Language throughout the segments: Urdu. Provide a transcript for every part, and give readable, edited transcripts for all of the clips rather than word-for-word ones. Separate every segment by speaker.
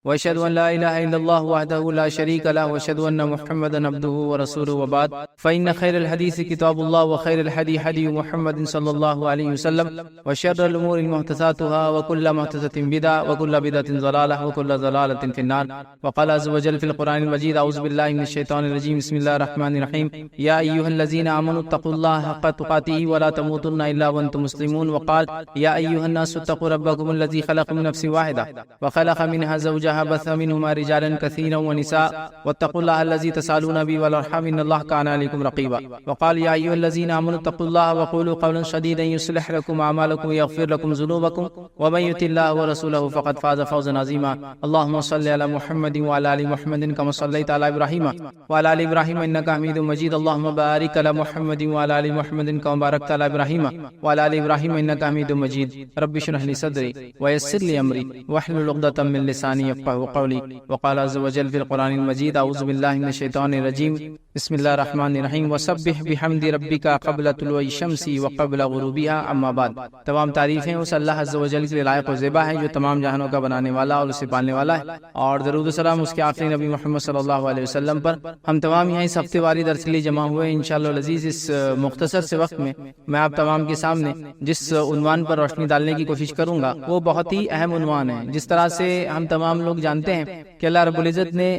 Speaker 1: واشهد ان لا اله الا الله وحده لا شريك له واشهد ان محمدا عبده ورسوله وبعد فان خير الحديث كتاب الله وخير الهدي هدي محمد صلى الله عليه وسلم وشر الامور محدثاتها وكل محدثة بدعة وكل بدعة ضلالة وكل ضلالة في النار. وقال عز وجل في القرآن المجيد: اعوذ بالله من الشيطان الرجيم بسم الله الرحمن الرحيم يا ايها الذين امنوا اتقوا الله حق تقاته ولا تموتن الا وانتم مسلمون. وقال: يا ايها الناس اتقوا ربكم الذي خلق من نفس واحدة وخلق منها زوجها بث منهما رجالا كثيرا ونساء واتقوا الله الذي تسالون به والارحام ان الله كان عليكم رقيبا. وقال: يا ايها الذين امنوا اتقوا الله وقولوا قولا سديدا يصلح لكم اعمالكم ويغفر لكم ذنوبكم ومن يطع الله ورسوله فقد فاز فوزا عظيما. اللهم صل على محمد وعلى ال محمد كما صليت على ابراهيم وعلى ال ابراهيم انك حميد مجيد. اللهم بارك على محمد وعلى ال محمد كما باركت على ابراهيم وعلى ال ابراهيم انك حميد مجيد. رب اشرح لي صدري ويسر لي امري واحلل عقدة من لساني يفقهوا قولي. وقال عز وجل في القرآن المجيد: اعوذ بالله من الشیطان الرجیم بسم اللہ الرحمن الرحیم وسبح بحمد ربک قبل طلوع الشمس وقبل غروبها اما بعد. تمام تعریفیں اس اللہ عز و جل کے لائق و زیبا ہے جو تمام جہانوں کا بنانے والا اور اسے پالنے والا ہے، اور درود و سلام اس کے آخری نبی محمد صلی اللہ علیہ وسلم پر. ہم تمام یہاں اس ہفتے واری درس کے لیے جمع ہوئے انشاءاللہ العزیز. اس مختصر سے وقت میں آپ تمام کے سامنے جس عنوان پر روشنی ڈالنے کی کوشش کروں گا وہ بہت ہی اہم عنوان ہے. جس طرح سے ہم تمام لوگ جانتے ہیں کہ اللہ رب العزت نے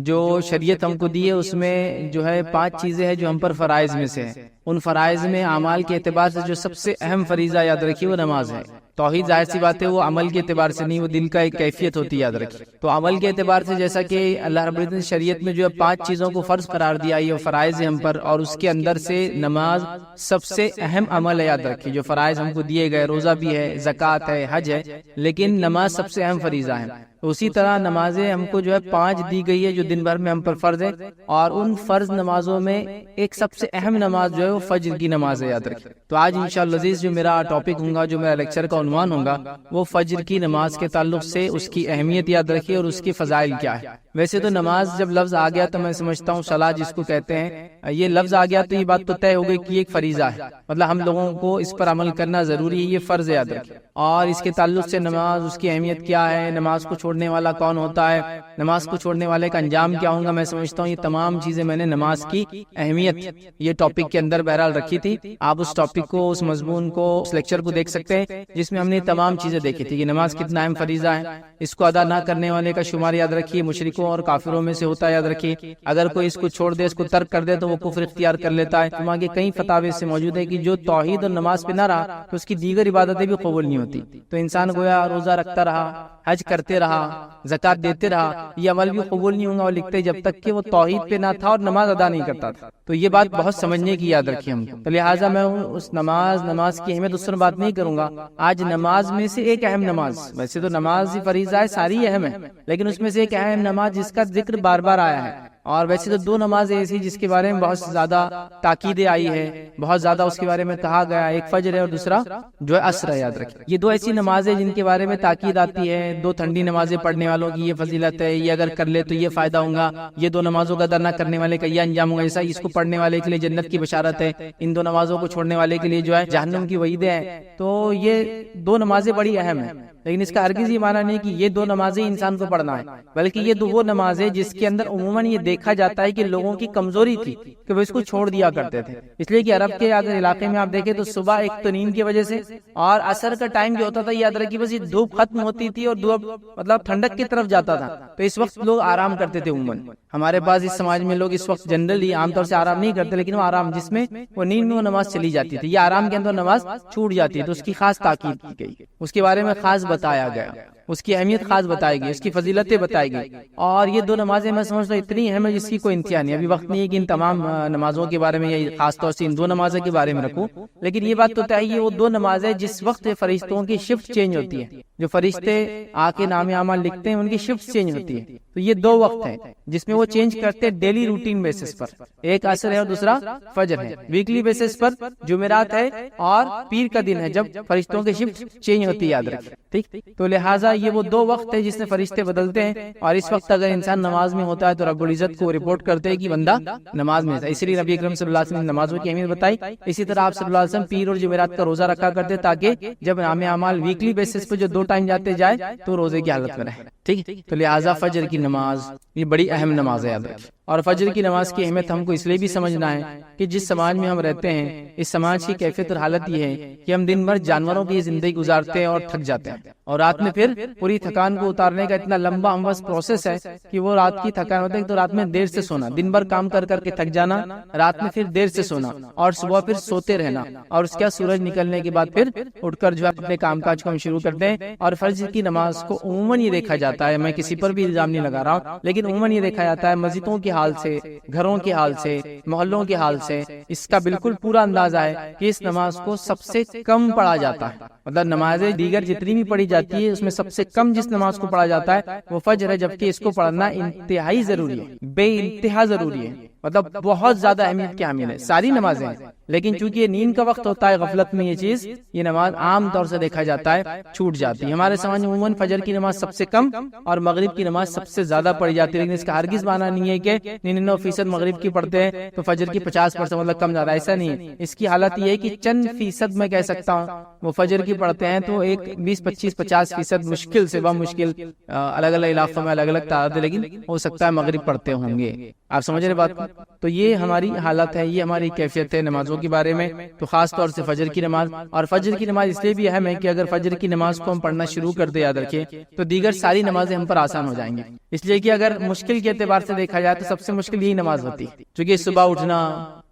Speaker 1: جو شریعت ہم کو دی ہے اس میں جو ہے 5 چیزیں ہیں جو ہم پر فرائض میں سے ہیں. ان فرائض میں اعمال کے اعتبار سے جو سب سے اہم فریضہ یاد رکھیے وہ نماز ہے. توحید ظاہر سی بات ہے وہ عمل کے اعتبار سے نہیں، وہ دل کا ایک کیفیت ہوتی ہے، یاد رکھیے. تو عمل کے اعتبار سے جیسا کہ اللہ رب العزت نے شریعت میں جو ہے 5 چیزوں کو فرض قرار دیا، یہ فرائض ہے ہم پر، اور اس کے اندر سے نماز سب سے اہم عمل ہے. یاد رکھیے جو فرائض ہم کو دیے گئے، روزہ بھی ہے، زکوٰۃ ہے، حج ہے، لیکن نماز سب سے اہم فریضہ ہے. اسی طرح نمازیں ہم کو جو ہے 5 دی گئی ہے جو دن بھر میں ہم پر فرض ہے، اور ان فرض نمازوں میں ایک سب سے اہم نماز جو ہے وہ فجر کی نماز ہے. یاد رکھیں. تو آج انشاءاللہ عزیز جو میرا ٹاپک ہوگا، جو میرا لیکچر کا عنوان ہوگا، وہ فجر کی نماز کے تعلق سے اس کی اہمیت یاد رکھیے اور اس کی فضائل کیا ہے. ویسے تو نماز جب لفظ آ گیا تو میں سمجھتا ہوں صلاح جس کو کہتے ہیں، یہ لفظ آ گیا تو یہ بات تو طے ہو گئی کہ ایک فریضہ ہے، مطلب ہم لوگوں کو اس پر عمل کرنا ضروری ہے، یہ فرض ہے. یاد رکھیں. اور اس کے تعلق سے نماز، اس کی اہمیت کیا ہے، نماز کو چھوڑنے والا کون ہوتا ہے، نماز کو چھوڑنے والے کا انجام کیا ہوگا، میں سمجھتا ہوں یہ تمام چیزیں میں نے نماز کی اہمیت یہ ٹاپک کے اندر بہرحال رکھی تھی. آپ اس ٹاپک کو، اس مضمون کو، اس لیکچر کو دیکھ سکتے ہیں جس میں ہم نے تمام چیزیں دیکھی تھی کہ نماز کتنا اہم فریضہ ہے. اس کو ادا نہ کرنے والے کا شمار یاد رکھیے مشرکوں اور کافروں میں سے ہوتا ہے. یاد رکھیے اگر کوئی اس کو چھوڑ دے، اس کو ترک کر دے تو وہ کفر اختیار کر لیتا ہے. وہاں کے کئی فتاوی سے موجود ہے کہ جو توحید اور نماز پہ نہ رہا تو اس کی دیگر عبادتیں بھی قبول نہیں ہوتی. تو انسان گویا روزہ رکھتا رہا، حج کرتے رہا، زکوٰۃ دیتے رہا، یہ عمل بھی قبول نہیں ہوگا. اور لکھتے جب تک کہ وہ توحید پہ نہ تھا اور نماز ادا نہیں کرتا تھا. تو یہ بات بہت سمجھنے کی یاد رکھیے ہم کو. تو لہٰذا میں اس نماز کی اہمیت اس پر بات نہیں کروں گا. آج نماز میں سے ایک اہم نماز، ویسے تو نماز ہی فریضہ ہے، ساری اہم ہے، لیکن اس میں سے ایک اہم نماز جس کا ذکر بار بار آیا ہے. اور ویسے تو 2 نمازیں ایسی جس کے بارے میں بہت زیادہ تاکیدیں آئی ہے، بہت زیادہ اس کے بارے میں کہا گیا. ایک فجر ہے اور دوسرا جو ہے عصر ہے. یاد رکھیں یہ 2 ایسی نمازیں جن کے بارے میں تاکید آتی ہے. 2 ٹھنڈی نمازیں پڑھنے والوں کی یہ فضیلت ہے، یہ اگر کر لے تو یہ فائدہ ہوگا، یہ 2 نمازوں کا ادا نہ کرنے والے کا یہ انجام ہوگا. ایسا اس کو پڑھنے والے کے لیے جنت کی بشارت ہے، ان 2 نمازوں کو چھوڑنے والے کے لیے جو ہے جہنم کی وعیدیں ہیں. تو یہ 2 نمازیں بڑی اہم ہیں، لیکن اس کا ہرگز یہ معنی نہیں کہ یہ 2 نمازیں انسان کو پڑھنا ہے، بلکہ یہ وہ نمازیں جس کے اندر عموماً یہ دیکھا جاتا ہے کہ لوگوں کی کمزوری تھی کہ وہ اس کو چھوڑ دیا کرتے تھے. اس لیے کہ عرب کے اگر علاقے میں آپ دیکھیں تو صبح ایک تو نیند کی وجہ سے، اور عصر کا ٹائم جو ہوتا تھا یاد رکھیے بس یہ دھوپ ختم ہوتی تھی اور دھوپ مطلب ٹھنڈک کی طرف جاتا تھا. تو اس وقت لوگ آرام کرتے تھے. عموماً ہمارے پاس اس سماج میں لوگ اس وقت جنرلی عام طور سے آرام نہیں کرتے، لیکن وہ آرام جس میں وہ نیند میں وہ نماز چلی جاتی تھی، یہ آرام کے اندر نماز چھوٹ جاتی ہے. تو اس کی خاص تاکید کی گئی، اس کے بارے میں خاص بتایا گیا، اس کی اہمیت خاص بتائی گئی، اس کی فضیلتیں بتائی گئی. اور یہ 2 نمازیں میں سمجھتا ہوں اتنی اہم ہے جس کی کوئی انتہا نہیں. ابھی وقت نہیں ہے کہ ان تمام نمازوں کے بارے میں یا خاص طور سے ان 2 نمازوں کے بارے میں رکھوں، لیکن یہ بات تو طے ہے وہ 2 نمازیں جس وقت فرشتوں کی شفٹ چینج ہوتی ہے، جو فرشتے آ کے نام اعمال لکھتے ہیں ان کی شفٹ چینج ہوتی ہے. تو یہ 2 وقت ہیں جس میں وہ چینج کرتے ہیں ڈیلی روٹین بیسس پر. ایک عصر ہے اور دوسرا فجر ہے. ویکلی بیسس پر جمعرات ہے اور پیر کا دن ہے جب فرشتوں کی شفٹ چینج ہوتی ہے. یاد رکھیں ٹھیک. تو لہٰذا یہ وہ دو وقت ہے جس میں فرشتے بدلتے ہیں، اور اس وقت اگر انسان نماز میں ہوتا ہے تو رب العزت کو رپورٹ کرتے ہیں کہ بندہ نماز میں ہے۔ اسی لیے نبی اکرم صلی اللہ علیہ وسلم نے نمازوں کی اہمیت بتائی۔ اسی طرح آپ صلی اللہ علیہ وسلم پیر اور جمعرات کا روزہ رکھا کرتے تاکہ جب نام اعمال ویکلی بیسس پہ جو 2 ٹائم جاتے جائے تو روزے کی حالت میں رہے، ٹھیک ہے۔ تو لہٰذا فجر کی نماز یہ بڑی اہم نماز ہے، یاد رکھیں۔ اور فجر کی نماز کی اہمیت ہم کو اس لیے بھی سمجھنا ہے کہ جس سماج میں ہم رہتے ہیں، اس سماج کی کیفیت اور حالت یہ ہے کہ ہم دن بھر جانوروں کی زندگی گزارتے ہیں اور تھک جاتے ہیں، اور رات میں پھر پوری تھکان کو اتارنے کا اتنا لمبا ہم پروسیس ہے کہ وہ رات کی تھکان ہوتا ہے تو رات میں دیر سے سونا، دن بھر کام کر کر کے تھک جانا، رات میں پھر دیر سے سونا، اور صبح پھر سوتے رہنا، اور اس کے بعد سورج نکلنے کے بعد پھر اٹھ کر جو ہے اپنے کام کاج کو ہم شروع کرتے ہیں۔ اور فجر کی نماز کو عموماً یہ دیکھا جاتا ہے، میں کسی پر بھی الزام نہیں لگا رہا ہوں، لیکن عموماً یہ دیکھا جاتا ہے مسجدوں کے حال سے، گھروں کے حال سے، محلوں کے حال سے اس کا بالکل پورا اندازہ ہے کہ اس نماز کو سب سے کم پڑھا جاتا ہے۔ مطلب نمازیں دیگر جتنی بھی پڑھی جاتی ہے اس میں سب سے کم جس نماز کو پڑھا جاتا ہے وہ فجر ہے، جبکہ اس کو پڑھنا انتہائی ضروری ہے، بے انتہا ضروری ہے، مطلب بہت زیادہ اہمیت کی حامل ہے۔ ساری نمازیں ہیں، لیکن چونکہ یہ نیند کا وقت ہوتا ہے، غفلت میں یہ چیز، یہ نماز عام طور سے دیکھا جاتا ہے چھوٹ جاتی ہے۔ ہمارے سماج میں عموماً فجر کی نماز سب سے کم اور مغرب کی نماز سب سے زیادہ پڑھی جاتی ہے، لیکن اس کا ہرگز معنی نہیں ہے کہ 99% مغرب کی پڑھتے ہیں تو فجر کی 50% مطلب کم زیادہ، ایسا نہیں ہے۔ اس کی حالت یہ ہے کہ چند فیصد میں کہہ سکتا ہوں وہ فجر کی پڑھتے ہیں تو ایک 20-25-50% مشکل سے بمشکل الگ الگ علاقوں میں الگ الگ تعداد ہے، لیکن ہو سکتا ہے مغرب پڑھتے ہوں گے۔ آپ سمجھ رہے بات کو؟ تو یہ ہماری حالت ہے، یہ ہماری کیفیت ہے نمازوں کے بارے میں، تو خاص طور سے فجر کی نماز۔ اور فجر کی نماز اس لیے بھی اہم ہے کہ اگر فجر کی نماز کو ہم پڑھنا شروع کر دیں، یاد رکھیے، تو دیگر ساری نمازیں ہم پر آسان ہو جائیں گی۔ اس لیے کہ اگر مشکل کے اعتبار سے دیکھا جائے تو سب سے مشکل یہی نماز ہوتی ہے، کیونکہ صبح اٹھنا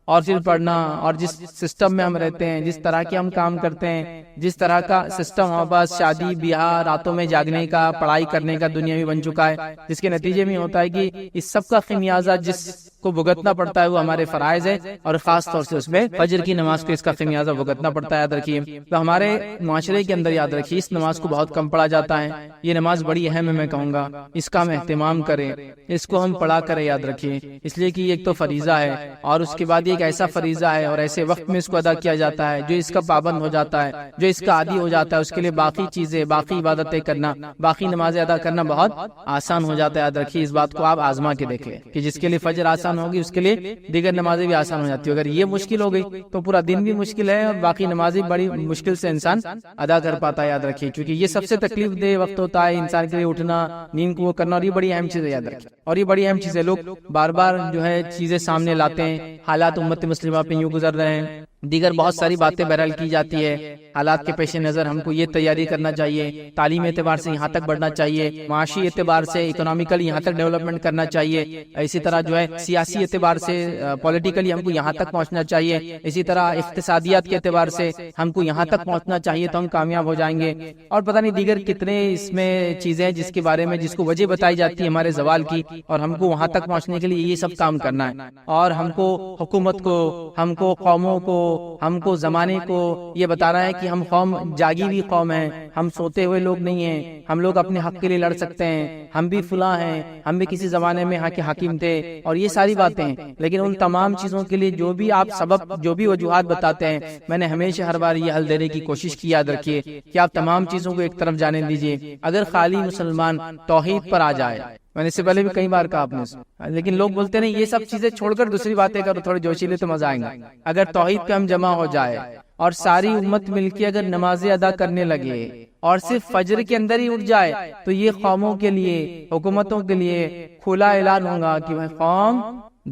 Speaker 1: اور پھر پڑھنا، اور جس سسٹم میں ہم رہتے ہیں، جس طرح کے ہم کام کرتے ہیں، جس طرح کا سسٹم ہمارے پاس شادی بیاہ، راتوں میں جاگنے کا، پڑھائی کرنے کا دنیا میں بن چکا ہے، جس کے نتیجے میں ہوتا ہے کہ اس سب کا خمیازہ جس کو بھگتنا پڑتا ہے وہ ہمارے فرائض ہے، اور خاص طور سے اس میں فجر کی نماز کو اس کا خمیازہ بھگتنا پڑتا ہے، یاد رکھیے۔ تو ہمارے معاشرے کے اندر یاد رکھیے اس نماز کو بہت کم پڑھا جاتا ہے، یہ نماز بڑی اہم ہے، میں کہوں گا اس کا ہم اہتمام کریں، اس کو ہم پڑھا کریں، یاد رکھیے، اس لیے کہ یہ ایک تو فریضہ ہے، اور اس کے بعد ایک ایسا فریضہ ہے اور ایسے وقت میں اس کو ادا کیا جاتا ہے، جو اس کا پابند ہو جاتا ہے، جو اس کا عادی ہو جاتا ہے، اس کے لیے باقی چیزیں، باقی عبادتیں کرنا، باقی نمازیں ادا کرنا بہت آسان ہو جاتا ہے۔ یاد رکھیے اس بات کو آپ آزما کے دیکھ لیں کہ جس کے لیے فجر آسان ہوگی اس کے لیے دیگر نمازیں بھی آسان ہو جاتی ہے۔ اگر یہ مشکل ہو گئی تو پورا دن بھی مشکل ہے، اور باقی نمازیں بڑی مشکل سے انسان ادا کر پاتا ہے، یاد رکھیے، کیونکہ یہ سب سے تکلیف دہ وقت ہوتا ہے انسان کے لیے، اٹھنا، نیند کو وہ کرنا، اور یہ بڑی اہم چیز ہے، یاد رکھیے۔ اور یہ بڑی اہم چیز ہے، لوگ بار بار جو ہے چیزیں سامنے لاتے ہیں، حالات امت مسلمہ پہ یوں گزر رہے ہیں، دیگر بہت ساری باتیں بہرحال کی جاتی ہے، حالات کے پیش نظر ہم کو یہ تیاری کرنا چاہیے، تعلیم اعتبار سے یہاں تک بڑھنا چاہیے، معاشی اعتبار سے اکنامیکلی یہاں تک ڈیولپمنٹ کرنا چاہیے، اسی طرح جو ہے سیاسی اعتبار سے پولیٹیکلی ہم کو یہاں تک پہنچنا چاہیے، اسی طرح اقتصادیات کے اعتبار سے ہم کو یہاں تک پہنچنا چاہیے تو ہم کامیاب ہو جائیں گے، اور پتہ نہیں دیگر کتنے اس میں چیزیں ہیں جس کے بارے میں، جس کو وجہ بتائی جاتی ہے ہمارے زوال کی، اور ہم کو وہاں تک پہنچنے کے لیے یہ سب کام کرنا ہے، اور ہم کو حکومت کو، ہم کو قوموں کو، ہم کو زمانے کو یہ بتا رہا ہے کہ ہم قوم جاگی ہوئی قوم ہیں، ہم سوتے ہوئے لوگ نہیں ہیں، ہم لوگ اپنے حق کے لیے لڑ سکتے ہیں، ہم بھی فلاں ہیں، ہم بھی کسی زمانے میں کے حاکم تھے، اور یہ ساری باتیں ہیں۔ لیکن ان تمام چیزوں کے لیے جو بھی آپ سبب، جو بھی وجوہات بتاتے ہیں، میں نے ہمیشہ ہر بار یہ حل دینے کی کوشش کی، یاد رکھیے کہ آپ تمام چیزوں کو ایک طرف جانے دیجیے۔ اگر خالی مسلمان توحید پر آ جائے، میں نے اس سے پہلے بھی کئی بار کہا آپ نے، لیکن لوگ بولتے نہیں یہ سب چیزیں چھوڑ کر دوسری باتیں کرو، تھوڑے جوشیلے تو مزہ آئیں گا۔ اگر توحید پہ ہم جمع ہو جائے اور ساری امت مل کے اگر نمازیں ادا کرنے لگے اور صرف فجر کے اندر ہی اٹھ جائے، تو یہ قوموں کے لیے، حکومتوں کے لیے کھلا اعلان ہوگا کہ بھائی قوم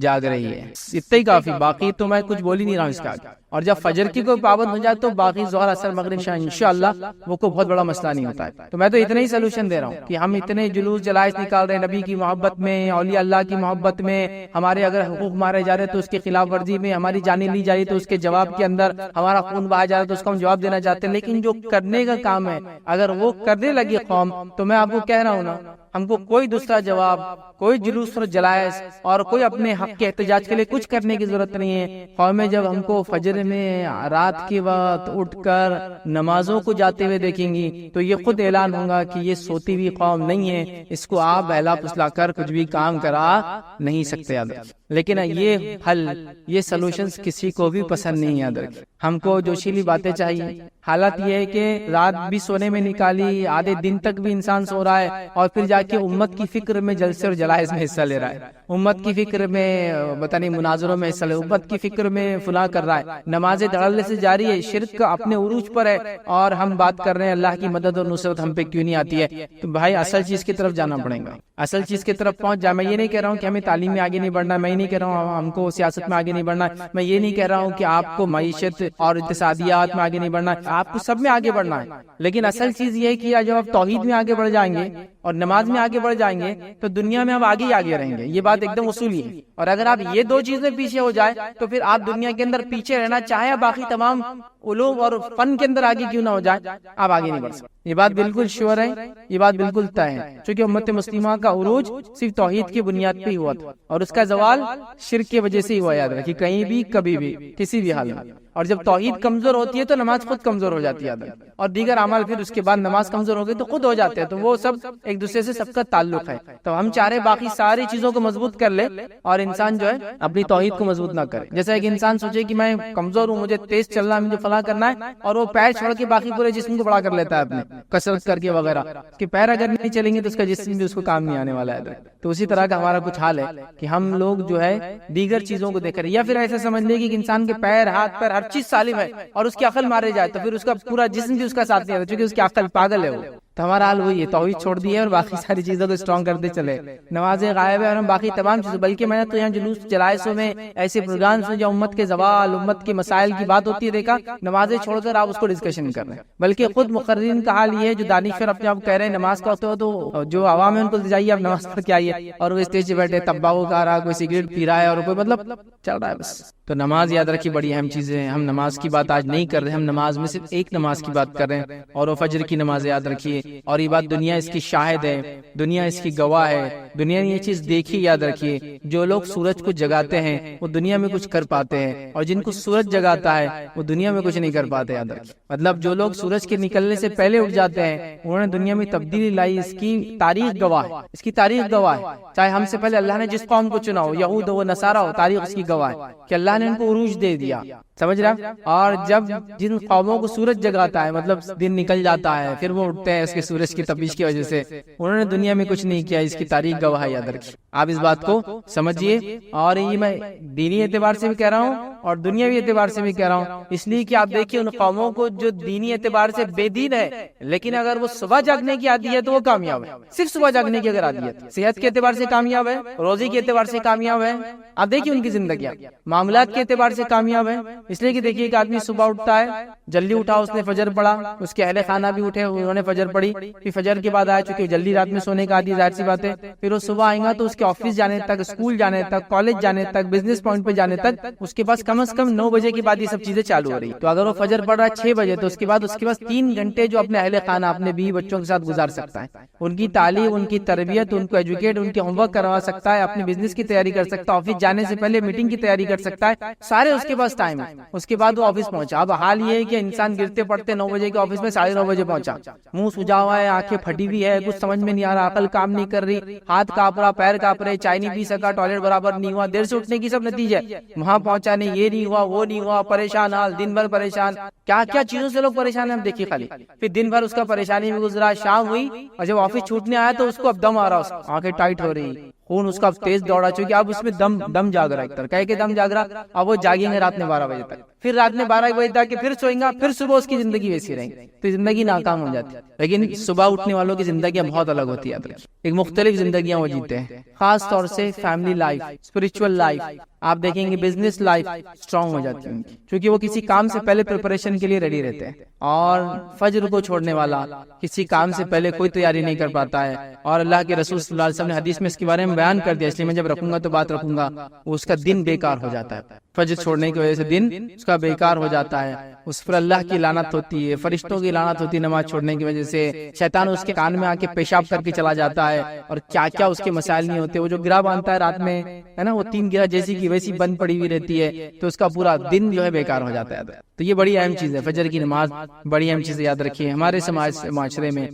Speaker 1: جاگ رہی ہے، اتنا ہی کافی، باقی تو میں کچھ بول ہی نہیں رہا ہوں اس کا۔ اور جب فجر کی کوئی پابند ہو جائے تو باقی ظہر اثر مغرب شاہ انشاءاللہ وہ کوئی بہت بڑا مسئلہ نہیں ہوتا ہے۔ تو میں تو اتنا ہی سلوشن دے رہا ہوں کہ ہم اتنے جلوس جلائس نکال رہے ہیں نبی کی محبت میں، اولیاء اللہ کی محبت میں، ہمارے اگر حقوق مارے جا رہے تو اس کی خلاف ورزی میں، ہماری جانیں لی جا رہی تو اس کے جواب کے اندر، ہمارا خون بہایا جا رہا تو اس کو ہم جواب دینا چاہتے ہیں، لیکن جو کرنے کا کام ہے اگر وہ کرنے لگی قوم، تو میں آپ کو کہہ رہا ہوں نا، ہم کو کوئی دوسرا جواب، کوئی جلوس اور جلائس اور کوئی اپنے حق کے احتجاج کے لیے کچھ کرنے کی ضرورت نہیں ہے۔ قومیں جب ہم کو فجر میں رات کے وقت اٹھ کر نمازوں کو جاتے ہوئے دیکھیں گی تو یہ خود اعلان ہوگا کہ یہ سوتی ہوئی قوم نہیں ہے، اس کو آپ بہلا پھسلا کر کچھ بھی کام کرا نہیں سکتے، یاد رکھیں۔ لیکن یہ حل، یہ سلوشنز کسی کو بھی پسند نہیں، یاد رکھیں۔ ہم کو جوشیلی باتیں چاہیے. حالت یہ ہے کہ رات بھی سونے میں نکالی, آدھے دن تک بھی انسان سو رہا ہے, اور پھر جا کے امت کی فکر میں جلسے اور جلائز میں حصہ لے رہا ہے, امت کی فکر میں پتہ نہیں مناظروں میں حصہ لے, امت کی فکر میں فلاں کر رہا ہے. نمازیں دھڑلے سے جاری ہے, شرک اپنے عروج پر ہے, اور ہم بات کر رہے ہیں اللہ کی مدد اور نصرت ہم پہ کیوں نہیں آتی ہے. تو بھائی اصل چیز کی طرف جانا پڑے گا, اصل چیز کی طرف پہنچ جا. میں یہ نہیں کہہ رہا ہوں کہ ہمیں تعلیم میں آگے نہیں بڑھنا, میں یہ نہیں کہہ رہا ہوں ہم کو سیاست میں آگے نہیں بڑھنا, میں یہ نہیں کہہ رہا ہوں کہ آپ کو معیشت اور اقتصادیات میں آگے نہیں بڑھنا, آپ کو سب میں آگے بڑھنا ہے. لیکن اصل چیز یہ ہے کہ جب آپ توحید میں آگے بڑھ جائیں گے اور نماز میں آگے بڑھ جائیں گے تو دنیا میں آپ آگے ہی آگے رہیں گے. یہ بات ایک دم اصولی ہے. اور اگر آپ یہ دو چیزیں پیچھے ہو جائے تو پھر آپ دنیا کے اندر پیچھے رہنا چاہے, باقی تمام علوم اور فن کے اندر آگے کیوں نہ ہو جائے, آپ آگے نہیں بڑھ سکتے. یہ بات بالکل شیور ہے, یہ بات بالکل طے ہے, چونکہ امت مسلمہ کا عروج صرف توحید کی بنیاد پہ ہی ہوا تھا, اور اس کا زوال شرک کی وجہ سے ہی ہوا. یاد رکھیے, کہیں بھی کبھی بھی کسی بھی حال میں. اور جب توحید کمزور ہوتی ہے تو نماز خود کمزور ہو جاتی ہے, اور دیگر اعمال پھر اس کے بعد نماز کمزور ہو گئی تو خود ہو جاتے ہیں. تو وہ سب ایک دوسرے سے سب کا تعلق ہے. تو ہم چاہ رہے باقی ساری چیزوں کو مضبوط کر لے اور انسان جو ہے اپنی توحید کو مضبوط نہ کرے. جیسا کہ انسان سوچے کہ میں کمزور ہوں, مجھے تیز چلنا ہے, مجھے فلاں کرنا ہے, اور وہ پیر چھوڑ کے باقی پورے جسم کو بڑا کر لیتا ہے اپنے کسرت کر کے وغیرہ. کہ پیر اگر نہیں چلیں گے تو اس کا جسم بھی اس کو کام نہیں آنے والا ہے. تو اسی طرح کا ہمارا کچھ حال ہے کہ ہم لوگ جو ہے دیگر چیزوں کو دیکھ رہے, یا پھر ایسا سمجھ لے کہ انسان کے پیر, ہاتھ, پیر, ہر چیز سالم ہے اور اس کی عقل مارے جائے تو پھر اس کا پورا جسم بھی اس کا ساتھ نہیں آتا, کیونکہ اس کی عقل پاگل ہے وہ. تو ہمارا حال وہی ہے, توحید چھوڑ دی ہے اور باقی ساری چیزوں کو اسٹرانگ کرتے چلے. نمازیں غائب ہے اور ہم باقی تمام چیزیں, بلکہ میں نے تو یہاں جلوس جلائسوں میں ایسے پروگرامز میں جو امت کے زوال, امت کے مسائل کی بات ہوتی ہے دیکھا, نمازیں چھوڑ کر آپ اس کو ڈسکشن کر رہے ہیں. بلکہ خود مقررین کا حال یہ ہے جو دانشور اپنے آپ کہہ رہے ہیں نماز کا ہوتا ہے, تو جو عوام ہے ان کو جائیے آپ نماز پڑھ کے آئیے, اور وہ اسٹیج پہ بیٹھے تمباکو کھا رہا, کوئی سگریٹ پی رہا ہے, اور کوئی مطلب چل رہا ہے بس. تو نماز یاد رکھیے بڑی اہم چیز ہے. ہم نماز کی بات آج نہیں کر رہے, ہم نماز میں صرف ایک نماز کی بات کر رہے ہیں, اور وہ فجر کی نماز یاد رکھیے. اور یہ بات دنیا اس کی شاہد ہے, دنیا اس کی گواہ ہے, دنیا نے یہ چیز دیکھی. یاد رکھیے جو لوگ سورج کو جگاتے ہیں وہ دنیا میں کچھ کر پاتے ہیں, اور جن کو سورج جگاتا ہے وہ دنیا میں کچھ نہیں کر پاتے. یاد رکھیے, مطلب جو لوگ سورج کے نکلنے سے پہلے اٹھ جاتے ہیں انہوں نے دنیا میں تبدیلی لائی. اس کی تاریخ گواہ ہے, اس کی تاریخ گواہ ہے. چاہے ہم سے پہلے اللہ نے جس قوم کو چنا ہو, یہود ہو, نصارہ ہو, تاریخ اس کی گواہ ہے کہ اللہ نے ان کو عروج دے دیا. سمجھ رہا. اور جب جن قوموں کو سورج جگاتا ہے, مطلب دن نکل جاتا ہے, پھر وہ اٹھتے ہیں اس کے سورج کی تپش کی وجہ سے, انہوں نے دنیا میں کچھ نہیں کیا. اس کی تاریخ گواہ ہے. یاد رکھیے, آپ اس بات کو سمجھیے. اور یہ میں دینی اعتبار سے بھی کہہ رہا ہوں اور دنیاوی اعتبار سے بھی کہہ رہا ہوں, اس لیے کہ آپ دیکھیے ان قوموں کو جو دینی اعتبار سے بے دین ہے, لیکن اگر وہ صبح جاگنے کی عادی ہے تو وہ کامیاب ہے. صرف صبح جاگنے کی اگر عادی ہے, صحت کے اعتبار سے کامیاب ہے, روزی کے اعتبار سے کامیاب ہے. آپ دیکھیے ان کی زندگیاں معاملات کے اعتبار سے کامیاب ہے. اس لیے کہ دیکھیے ایک آدمی صبح اٹھتا ہے, جلدی اٹھا, اس نے فجر پڑھا, اس کے اہل خانہ بھی اٹھے, انہوں نے فجر پڑھی, پھر فجر کے بعد آیا, چونکہ جلدی رات میں سونے کا عادی, ظاہر سی بات ہے. پھر وہ صبح آئے گا تو اس کے آفس جانے تک, اسکول جانے تک, کالج جانے تک, بزنس پوائنٹ پہ جانے تک اس کے پاس کم از کم 9 بجے کے بعد یہ سب چیزیں چالو ہو رہی. تو اگر وہ فجر پڑھ رہا ہے 6 بجے تو اس کے پاس 3 گھنٹے جو اپنے اہل خانہ, اپنے بیوی بچوں کے ساتھ گزار سکتا ہے. ان کی تعلیم, ان کی تربیت, ان کو ایجوکیٹ, ان کے ہوم ورک کروا سکتا ہے, اپنے بزنس کی تیاری کر سکتا ہے, آفس جانے سے پہلے میٹنگ کی تیاری کر سکتا ہے, سارے اس کے پاس ٹائم ہے. اس کے بعد وہ آفس پہنچا. اب حال یہ ہے کہ انسان گرتے پڑتے 9 بجے کے آفس میں 9:30 بجے پہنچا, منہ سجا ہوا ہے, آنکھیں پھٹی ہوئی ہے, کچھ سمجھ میں نہیں آ رہا, عقل کام نہیں کر رہی, ہاتھ کانپ رہا, پیر کانپ رہے, چائے نہیں پی سکا, ٹوائلٹ برابر نہیں ہوا, دیر سے اٹھنے کی سب نتیجہ. وہاں پہنچا نہیں, یہ نہیں ہوا, وہ نہیں ہوا, پریشان حال, دن بھر پریشان, کیا کیا چیزوں سے لوگ پریشان ہیں ہم دیکھیے خالی. پھر دن بھر اس کا پریشانی میں گزرا, شام ہوئی اور جب آفس چھوٹنے آیا تو اس کو اب دم آ رہا, آنکھیں ٹائٹ ہو رہی, خون اس کا اب تیز دوڑا, چونکہ اب اس میں دم جاگ رہا, ایک طرح کہہ کے دم جاگ رہا. اب وہ جاگیں گے رات میں 12 بجے تک, پھر رات میں 12 بجے تک پھر سوئیں گا, پھر صبح اس کی زندگی ویسی رہیں گی, تو زندگی ناکام ہو جاتی ہے. لیکن صبح اٹھنے والوں کی زندگیاں بہت الگ ہوتی ہے, ایک مختلف زندگیاں وہ جیتے ہیں. خاص طور سے فیملی لائف, اسپرچل لائف, آپ دیکھیں گے بزنس لائف اسٹرانگ ہو جاتی ہے, کیونکہ وہ کسی کام سے پہلے پریپریشن کے لیے ریڈی رہتے ہیں. اور فجر کو چھوڑنے والا کسی کام سے پہلے کوئی تیاری نہیں کر پاتا ہے. اور اللہ کے رسول صلی اللہ علیہ وسلم نے حدیث میں اس کے بارے میں بیان کر دیا, اس لیے میں جب رکھوں گا تو بات رکھوں گا. اس کا دن بیکار ہو جاتا ہے, فجر چھوڑنے کی وجہ سے دن اس کا بیکار ہو جاتا ہے. اس پر اللہ کی لعنت ہوتی ہے, فرشتوں کی لعنت ہوتی ہے نماز چھوڑنے کی وجہ سے. شیطان اس کے کان میں آ کے پیشاب کر کے چلا جاتا ہے, اور کیا کیا اس کے مسائل نہیں ہوتے. وہ جو گرہ باندھتا ہے رات میں ہے نا, وہ 3 گرہ جیسی کی ویسی بند پڑی ہوئی رہتی ہے, تو اس کا پورا دن جو ہے بیکار ہو جاتا ہے. تو یہ بڑی اہم چیز ہے, فجر کی نماز بڑی اہم چیز, یاد رکھیے. ہمارے سماج معاشرے میں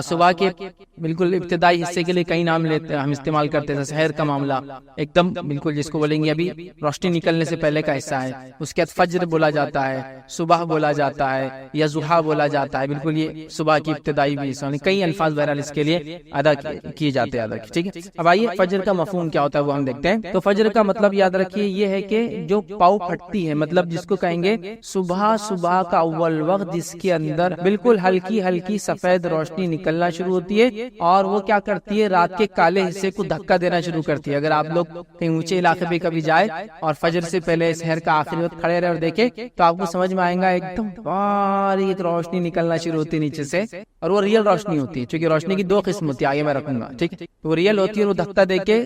Speaker 1: صبح کے بالکل ابتدائی حصے کے لیے کئی نام لیتے ہم استعمال کرتے ہیں. سحر کا معاملہ ایک دم بالکل جس کو بولیں گے ابھی روشنی نکلنے سے پہلے کا حصہ ہے. اس کے بعد فجر بولا جاتا ہے, صبح بولا جاتا ہے, یا ضحیٰ بولا جاتا ہے. بالکل یہ صبح کی ابتدائی بھی حصہ, کئی الفاظ بہرحال اس کے لیے ادا کیے جاتے ہیں. ٹھیک ہے, اب آئیے فجر کا مفہوم کیا ہوتا ہے وہ ہم دیکھتے ہیں. تو فجر کا مطلب یاد رکھیے یہ ہے کہ جو پاؤ پھٹتی ہے, مطلب جس کو کہیں گے صبح کا اول وقت جس کے اندر بالکل ہلکی ہلکی سفید روشنی نکلنا شروع ہوتی ہے اور وہ کیا کرتی ہے رات کے کالے حصے کو دھکا دینا شروع کرتی ہے. اگر آپ لوگ کہیں اونچے علاقے پہ کبھی جائے اور فجر سے پہلے سحر کا آخری وقت کھڑے رہے اور دیکھے تو آپ کو سمجھ میں آئے گا ایک دم باریک روشنی نکلنا شروع ہوتی ہے نیچے سے, اور وہ ریئل روشنی ہوتی ہے. چونکہ روشنی کی دو قسم ہوتی ہے, آگے میں رکھوں گا. ٹھیک, تو وہ ریئل ہوتی ہے اور وہ دھکا دے کے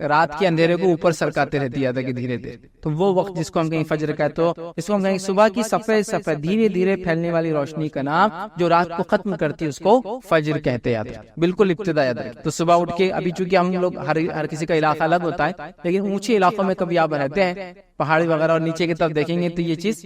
Speaker 1: رات کے اندھیرے کو اوپر سرکاتے رہتی ہے دھیرے دھیرے. تو وہ وقت جس کو ہم کہیں فجر کا ہے, تو اس کو ہم کہیں صبح کی سفید سفید دھیرے دھیرے پھیلنے والی روشنی کا نام جو رات کو ختم کرتی ہے اس کو فجر کہتے ہیں. بالکل ابتدا یاد رکھیں. تو صبح اٹھ کے, ابھی چونکہ ہم لوگ ہر کسی کا علاقہ الگ ہوتا ہے, لیکن اونچے علاقوں میں کبھی آپ رہتے ہیں پہاڑی وغیرہ اور نیچے کی طرف دیکھیں گے تو یہ چیز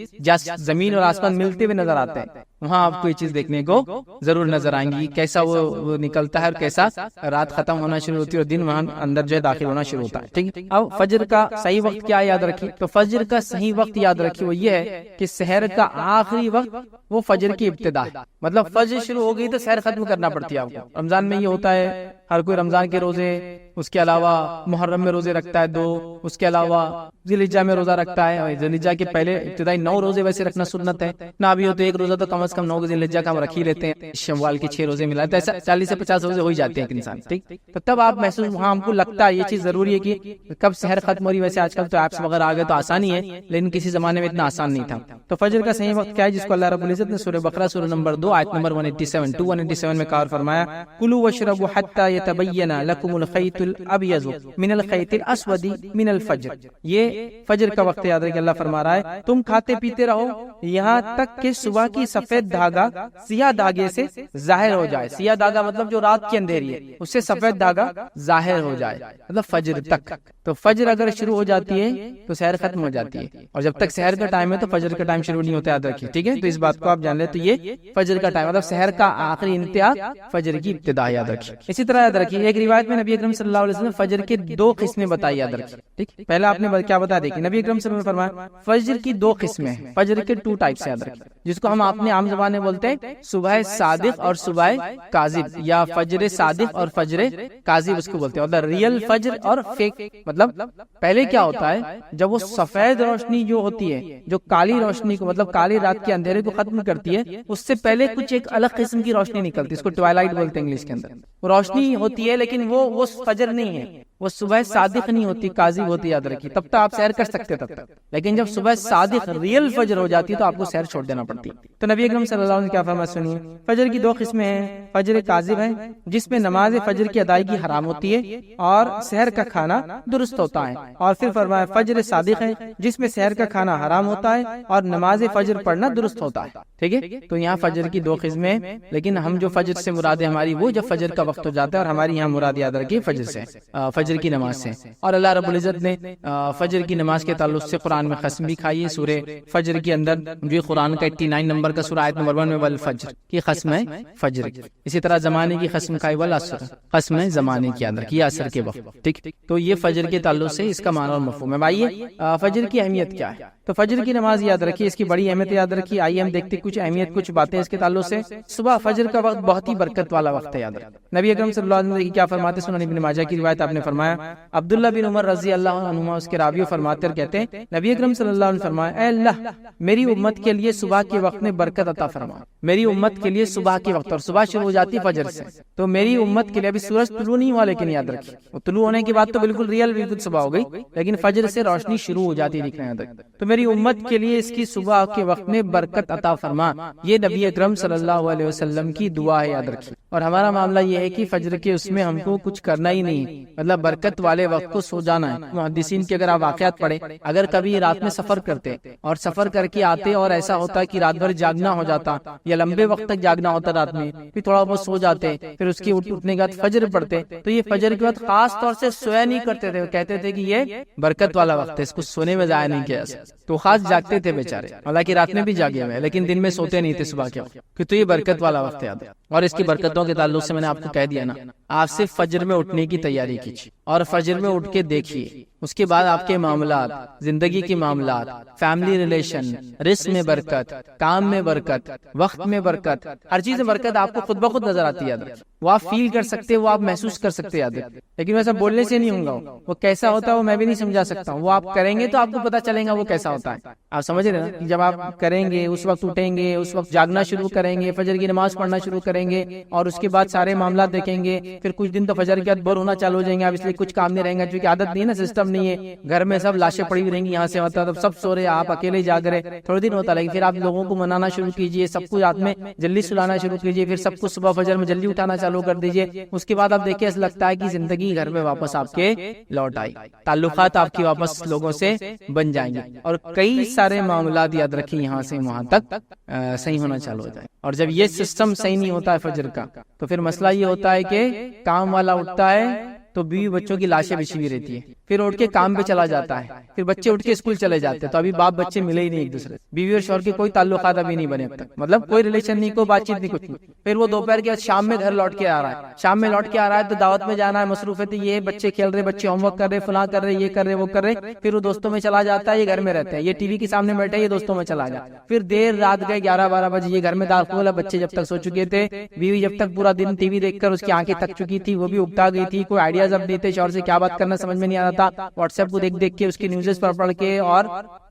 Speaker 1: زمین اور آسمان ملتے ہوئے نظر آتے ہیں. وہاں آپ کو یہ چیز دیکھنے کو ضرور نظر آئیں گی کیسا وہ نکلتا ہے اور کیسا رات ختم ہونا شروع ہوتی ہے اور دن وہاں اندر جو ہے داخل ہونا شروع ہوتا ہے. ٹھیک ہے, اب فجر کا صحیح وقت کیا یاد رکھیے. تو فجر کا صحیح وقت یاد رکھیے وہ یہ ہے کہ سحر کا آخری وقت وہ فجر کی ابتدا ہے. مطلب فجر شروع ہو گئی تو سحر ختم کرنا پڑتی ہے آپ کو. رمضان میں یہ ہوتا ہے, ہر کوئی رمضان کے روزے, اس کے علاوہ محرم میں روزے رکھتا ہے 2, اس کے علاوہ ذی الحجہ میں روزہ رکھتا ہے. ذی الحجہ کے پہلے ابتدائی 9 روزے ویسے رکھنا سنت ہے, نہ بھی ہو تو ایک روزہ تو کم از کم 9 ذی الحجہ کا ہم رکھ ہی لیتے ہیں. شوال کے 6 روزے ملاتے ہیں, ایسا 40 سے 50 روزے ہو ہی جاتے ہیں ایک انسان. ٹھیک, تو تب آپ محسوس, وہاں ہم کو لگتا ہے یہ چیز ضروری ہے کہ کب سحر ختم ہو رہی. ویسے آج کل تو ایپس وغیرہ آ گئے تو آسانی ہے, لیکن کسی زمانے میں اتنا آسان نہیں تھا. تو فجر کا صحیح وقت کیا ہے جس کو اللہ رب العزت نے سورہ بقرہ سورہ نمبر 2 آیت نمبر 187 میں کہا فرمایا, کلوا واشربوا حتى يتبين لكم الخيط الابيض من الخيط الاسود من الفجر. یہ فجر کا وقت یاد رکھیں. اللہ فرما رہا ہے تم کھاتے پیتے رہو یہاں تک کہ صبح کی سفید دھاگا سیاہ دھاگے سے ظاہر ہو جائے. سیاہ دھاگا مطلب جو رات کی اندھیری ہے اس سے سفید دھاگا ظاہر ہو جائے, مطلب فجر تک. تو فجر اگر شروع ہو جاتی ہے تو سحر ختم ہو جاتی ہے, اور جب تک سحر کا ٹائم ہے تو فجر کا ٹائم شروع نہیں ہوتا, یاد رکھیے. ٹھیک ہے, تو اس بات کو آپ جان لیں. تو یہ فجر کا ٹائم مطلب سحر کا آخری انتہا, فجر کی ابتدا, یاد رکھیے. اسی طرح یاد رکھیے ایک روایت میں نبی اکرم صلی اللہ علیہ وسلم نے فجر کی 2 قسمیں بتائی, یاد رکھیے. ٹھیک, پہلا آپ نے کیا بتا دیکھیں, نبی اکرم صلی اللہ علیہ وسلم نے فرمایا فجر کی 2 قسمیں ہیں. فجر کے 2 ٹائپس, یاد رکھیے, جس کو ہم اپنے عام زبان میں بولتے ہیں صبح صادق اور صبح کاذب, یا فجر صادق اور فجر کاذب اس کو بولتے ہیں. اور ریئل فجر اور فیک, مطلب پہلے کیا ہوتا ہے جب وہ سفید روشنی جو ہوتی ہے جو کالی روشنی کو مطلب کالی رات کے اندھیرے کو ختم کرتی ہے, اس سے پہلے کچھ ایک الگ قسم کی روشنی نکلتی ہے, اس کو ٹوائلائٹ بولتے ہیں انگلش کے اندر. وہ روشنی ہوتی ہے لیکن وہ فجر نہیں ہے, وہ صبح صادق نہیں ہوتی, کاذب ہوتی, یاد رکھیے. تب تک آپ سحر کر سکتے تب تک, لیکن جب صبح صادق ریئل فجر ہو جاتی ہے تو آپ کو سحر چھوڑ دینا پڑتی. تو نبی اکرم صلی اللہ علیہ وسلم نے کیا فرمایا سنیے, فجر کی 2 قسمیں ہیں. فجر کاذب ہے جس میں نماز فجر کی ادائیگی حرام ہوتی ہے اور سحر کا کھانا درست ہوتا ہے. اور پھر فرمایا فجر صادق ہے جس میں سحر کا کھانا حرام ہوتا ہے اور نماز فجر پڑھنا درست ہوتا ہے. ٹھیک ہے, تو یہاں فجر کی 2 قسمیں, لیکن ہم جو فجر سے مراد ہے ہماری وہ جب فجر کا وقت ہو جاتا ہے, اور ہماری یہاں مراد یاد رکھیے فجر سے, فجر کی نماز سے. اور اللہ رب العزت نے فجر کی نماز کے تعلق سے قرآن میں قسم بھی کھائی ہے. سورہ فجر کے اندر جو قرآن کا 89 نمبر کا سورہ آیت نمبر 1 میں والفجر کی قسم ہے فجر کی. اسی طرح زمانے کی قسم کھائی والعصر, قسم ہے زمانے کی, یاد رکھیے عصر کے وقت. ٹھیک, تو یہ فجر کے تعلق سے اس کا معنی اور مفہوم ہے. آئیے فجر کی اہمیت کیا ہے. تو فجر کی نماز یاد رکھیے, اس کی بڑی اہمیت یاد رکھیے. آئیے ہم دیکھتے کچھ اہمیت, کچھ باتیں اس کے تعلق سے. صبح فجر کا وقت بہت ہی برکت والا وقت ہے, یاد رکھیے. نبی اکرم صلی اللہ علیہ وسلم کیا فرماتے, سنن ابن ماجہ کی روایت, آپ نے فرمایا عبداللہ بن عمر رضی اللہ عنہما اس کے راوی فرماتے اور کہتے ہیں نبی اکرم صلی اللہ علیہ وسلم فرمایا, اے اللہ میری امت کے لیے صبح کے وقت میں برکت عطا فرما. میری امت کے لیے صبح کے وقت, اور صبح شروع ہو جاتی ہے فجر سے, تو میری امت کے لیے ابھی سورج طلوع نہیں ہوا, لیکن یاد رکھیے وہ طلوع ہونے کے بعد تو بالکل ریئل بالکل صبح ہو گئی, لیکن فجر سے روشنی شروع ہو جاتی ہے دکھنا تک. تو میری امت کے لیے اس کی صبح کے وقت میں برکت عطا فرما. یہ نبی اکرم صلی اللہ علیہ وسلم کی دعا ہے, یاد رکھیے. اور ہمارا معاملہ یہ ہے کہ فجر کے اس میں ہم کو کچھ کرنا ہی نہیں, مطلب برکت والے وقت کو سو جانا ہے. محدثین کے اگر آپ واقعات پڑھیں، اگر کبھی رات میں سفر کرتے اور سفر کر کے آتے اور ایسا ہوتا کہ رات بھر جاگنا ہو جاتا یا لمبے وقت تک جاگنا ہوتا رات میں، پھر تھوڑا بہت سو جاتے، پھر اس کی اٹھنے کے بعد فجر پڑھتے، تو یہ فجر کے بعد خاص طور سے سویا نہیں کرتے تھے، کہتے تھے کہ یہ برکت والا وقت ہے، اس کو سونے میں ضائع نہیں کیا. تو خاص جاگتے تھے بیچارے، حالانکہ رات میں بھی جاگے ہوئے لیکن دن میں سوتے نہیں تھے صبح کے وقت، کہ تو یہ برکت والا وقت ہے. اور اس کی برکتوں کے تعلق سے میں نے آپ کو کہہ دیا نا، آپ صرف فجر میں اٹھنے کی تیاری کیجیے اور فجر میں اٹھ کے دیکھیے، اس کے بعد آپ کے معاملات، زندگی کے معاملات، فیملی ریلیشن، رزق میں برکت، کام میں برکت، وقت میں برکت، ہر چیز میں برکت آپ کو خود بخود نظر آتی ہے. وہ آپ فیل کر سکتے، وہ آپ محسوس کر سکتے یاد. لیکن ویسا بولنے سے نہیں ہوگا، وہ کیسا ہوتا ہے وہ میں بھی نہیں سمجھا سکتا ہوں، وہ آپ کریں گے تو آپ کو پتا چلے گا وہ کیسا ہوتا ہے. آپ سمجھ رہے نا، جب آپ کریں گے اس وقت اٹھیں گے، اس وقت جاگنا شروع کریں گے، فجر کی نماز پڑھنا شروع کریں گے اور اس کے بعد سارے معاملات دیکھیں گے. پھر کچھ دن تو فجر کے بعد بور ہونا چالو ہو جائیں گے آپ، اس لیے کچھ کام نہیں رہیں گا، کیونکہ عادت نہیں ہے نا، سسٹم نہیں ہے، گھر میں سب لاشیں پڑی ہوئی رہیں گی، یہاں سے ہوتا ہے سب سو رہے، آپ اکیلے جاگ رہے. تھوڑے دن ہوتا لگے، پھر آپ لوگوں کو منانا شروع کیجیے، سب کو رات میں جلدی سلانا شروع کیجیے، پھر سب کو صبح فجر میں جلدی اٹھانا چالو کر دیجیے. اس کے بعد آپ دیکھیں ایسا لگتا ہے کہ زندگی گھر میں واپس آپ کے لوٹ آئی، تعلقات آپ کی واپس لوگوں سے بن جائیں گے اور کئی سارے معاملات یاد رکھیں یہاں سے وہاں تک صحیح ہونا چالو ہو جائے. اور جب یہ سسٹم صحیح نہیں ہوتا ہے فجر کا، تو پھر مسئلہ یہ ہوتا ہے کہ کام والا اٹھتا ہے تو بیوی بچوں کی لاشیں بچھی ہوئی رہتی ہے، پھر اٹھ کے کام پہ چلا جاتا ہے، پھر بچے اٹھ کے اسکول چلے جاتے ہیں، تو ابھی باپ بچے ملے ہی نہیں ایک دوسرے سے، بیوی اور شوہر کے کوئی تعلقات ابھی نہیں بنے اب تک، مطلب کوئی ریلیشن نہیں، کوئی بات چیت نہیں، کچھ نہیں. پھر وہ دوپہر کے بعد شام میں گھر لوٹ کے آ رہا ہے، شام میں لوٹ کے آ رہا ہے تو دعوت میں جانا ہے، مصروفیت یہ، بچے کھیل رہے، بچے ہوم ورک کر رہے، فلاں کر رہے، یہ کر رہے، وہ کر رہے، پھر وہ دوستوں میں چلا جاتا ہے، یہ گھر میں رہتا ہے، یہ ٹی وی کے سامنے بیٹھا ہے، یہ دوستوں میں چلا جاتا ہے. پھر دیر رات گئے 11-12 بجے یہ گھر میں داخل ہے، بچے جب تک سو چکے تھے، بیوی جب تک پورا دن ٹی وی دیکھ کر اس کی آنکھیں تھک چکی تھی، وہ بھی اکتا گئی تھی، کوئی آئیڈیاز اب نہیں تھے، شوہر سے کیا بات کرنا سمجھ میں نہیں آ رہا تھا، واٹس ایپ کو دیکھ کے، اس کی نیوزز پڑھ کے اور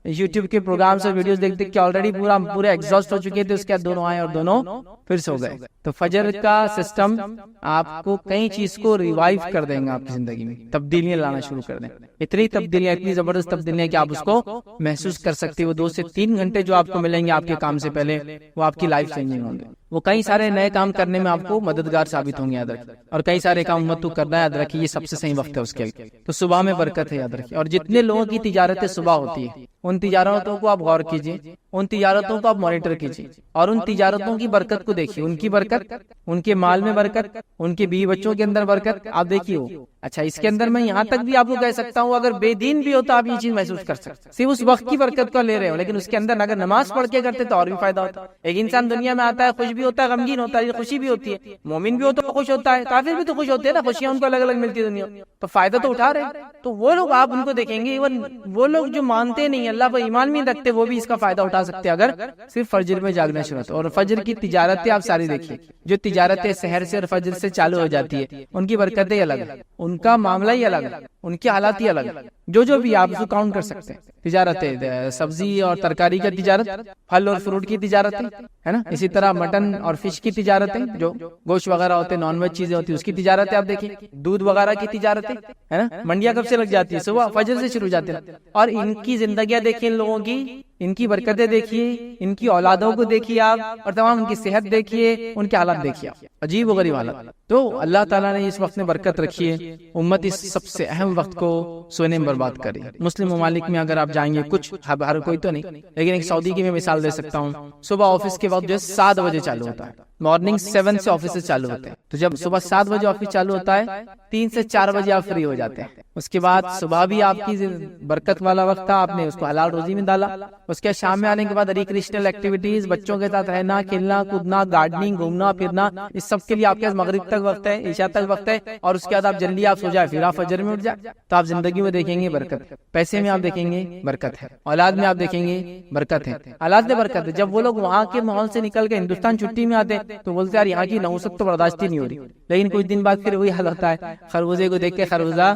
Speaker 1: یوٹیوب کے پروگرامز اور ویڈیوز دیکھ کے آلریڈی پورے ایگزاسٹ ہو چکے تھے. اس کے بعد دونوں آئے اور دونوں پھر سو گئے. تو فجر کا سسٹم آپ کو کئی چیز کو ریوائیو کر دیں گا، آپ کی زندگی میں تبدیلیاں لانا شروع کر دیں. اتنی تبدیلیاں، اتنی زبردست تبدیلیاں کہ آپ اس کو محسوس کر سکتے ہو. 2 سے 3 گھنٹے جو آپ کو ملیں گے آپ کے کام سے پہلے، وہ آپ کی لائف چینجنگ ہوں گے. وہ کئی سارے نئے کام کرنے میں آپ کو مددگار ثابت ہوں گے، یاد رکھیں. اور کئی سارے کام امت کو کرنا ہے، یاد رکھیے یہ سب سے صحیح وقت ہے اس کے. تو صبح میں برکت ہے، یاد رکھیے. اور جتنے لوگوں کی تجارتیں صبح ہوتی ہے، ان تجارتوں کو آپ غور کیجیے، ان تجارتوں کو آپ مانیٹر کیجیے اور ان تجارتوں کی برکت کو دیکھیے. ان کی برکت، ان کے مال میں برکت، ان کے بیوی بچوں کے اندر برکت آپ دیکھیے. اچھا، اس کے اندر میں یہاں تک بھی آپ کو کہہ سکتا ہوں، اگر بے دین بھی ہوتا آپ یہ چیز محسوس کر سکتے، صرف اس وقت کی برکت کو لے رہے ہو، لیکن اس کے اندر اگر نماز پڑھ کے کرتے تو اور بھی فائدہ ہوتا. ایک انسان دنیا میں آتا ہے، خوش بھی ہوتا ہے، غمگین ہوتا ہے، خوشی بھی ہوتی ہے. مومن بھی ہو تو خوش ہوتا ہے، کافر بھی تو خوش ہوتے ہیں نا، خوشیاں ان کو الگ الگ ملتی ہے دنیا. تو فائدہ تو اٹھا رہے ہیں. تو وہ لوگ آپ ان کو دیکھیں گے، وہ لوگ جو مانتے نہیں اللہ پر ایمان نہیں رکھتے، وہ بھی اس کا فائدہ اٹھا سکتے اگر صرف فجر میں جاگنا شروع ہوتا. اور فجر کی تجارتیں آپ ساری دیکھیے، جو تجارتیں سحر سے اور فجر سے چالو ہو جاتی ہے، ان کی برکتیں الگ ہیں، ان کا معاملہ ہی الگ ہے، ان کی حالات ہی الگ ہے. جو بھی آپ اس کو کاؤنٹ کر سکتے ہیں. تجارتیں، سبزی اور ترکاری کا تجارت، پھل اور فروٹ کی تجارتیں ہے نا، اسی طرح مٹن اور فش کی تجارتیں، جو گوشت وغیرہ ہوتے ہیں، نان ویج چیزیں ہوتی ہیں، اس کی تجارتیں آپ دیکھیں. دودھ وغیرہ کی تجارتیں ہے نا، منڈیاں کب سے لگ جاتی ہے؟ صبح فجر سے شروع ہو جاتی ہیں. اور ان کی زندگیاں دیکھیں ان لوگوں کی، ان کی برکتیں دیکھیے، ان کی اولادوں کو دیکھیے آپ، اور تمام ان کی صحت دیکھیے، ان کے حالات دیکھیے، عجیب و غریب حالات. تو اللہ تعالیٰ نے اس وقت میں برکت رکھی ہے. امت اس سب سے اہم وقت کو سونے میں برباد کری. مسلم ممالک میں اگر آپ جائیں گے، کچھ ہر کوئی تو نہیں، لیکن ایک سعودی کی میں مثال دے سکتا ہوں. صبح آفس کے وقت جو ہے 7 بجے چالو ہوتا ہے، مارننگ 7 سے آفس چالو ہوتے ہیں. تو جب صبح 7 بجے آفس چالو ہوتا ہے، 3 سے 4 بجے آپ فری ہو جاتے ہیں. اس کے بعد صبح بھی آپ کی برکت والا وقت تھا، آپ نے اس کو حلال روزی میں ڈالا. اس کے شام میں آنے کے بعد ریکریشنل ایکٹیویٹیز، بچوں کے ساتھ رہنا، کھیلنا کودنا، گارڈننگ، گھومنا پھرنا، اس سب کے لیے آپ کے پاس مغرب تک وقت ہے، عشاء تک وقت ہے. اور اس کے بعد آپ جلدی آپ سو جائے، پھر آپ فجر میں اٹھ جائے. تو آپ زندگی میں دیکھیں گے برکت، پیسے میں آپ دیکھیں گے برکت ہے، اولاد میں آپ دیکھیں گے برکت ہے، حالات میں برکت ہے. جب وہ لوگ وہاں کے ماحول سے نکل کے ہندوستان چھٹی میں آتے تو بولتے ہیں یار یہاں کی نحوست تو برداشت ہی نہیں ہو رہی. لیکن کچھ دن بعد پھر وہی حال ہوتا ہے، خربوزے کو دیکھ کے خربوزہ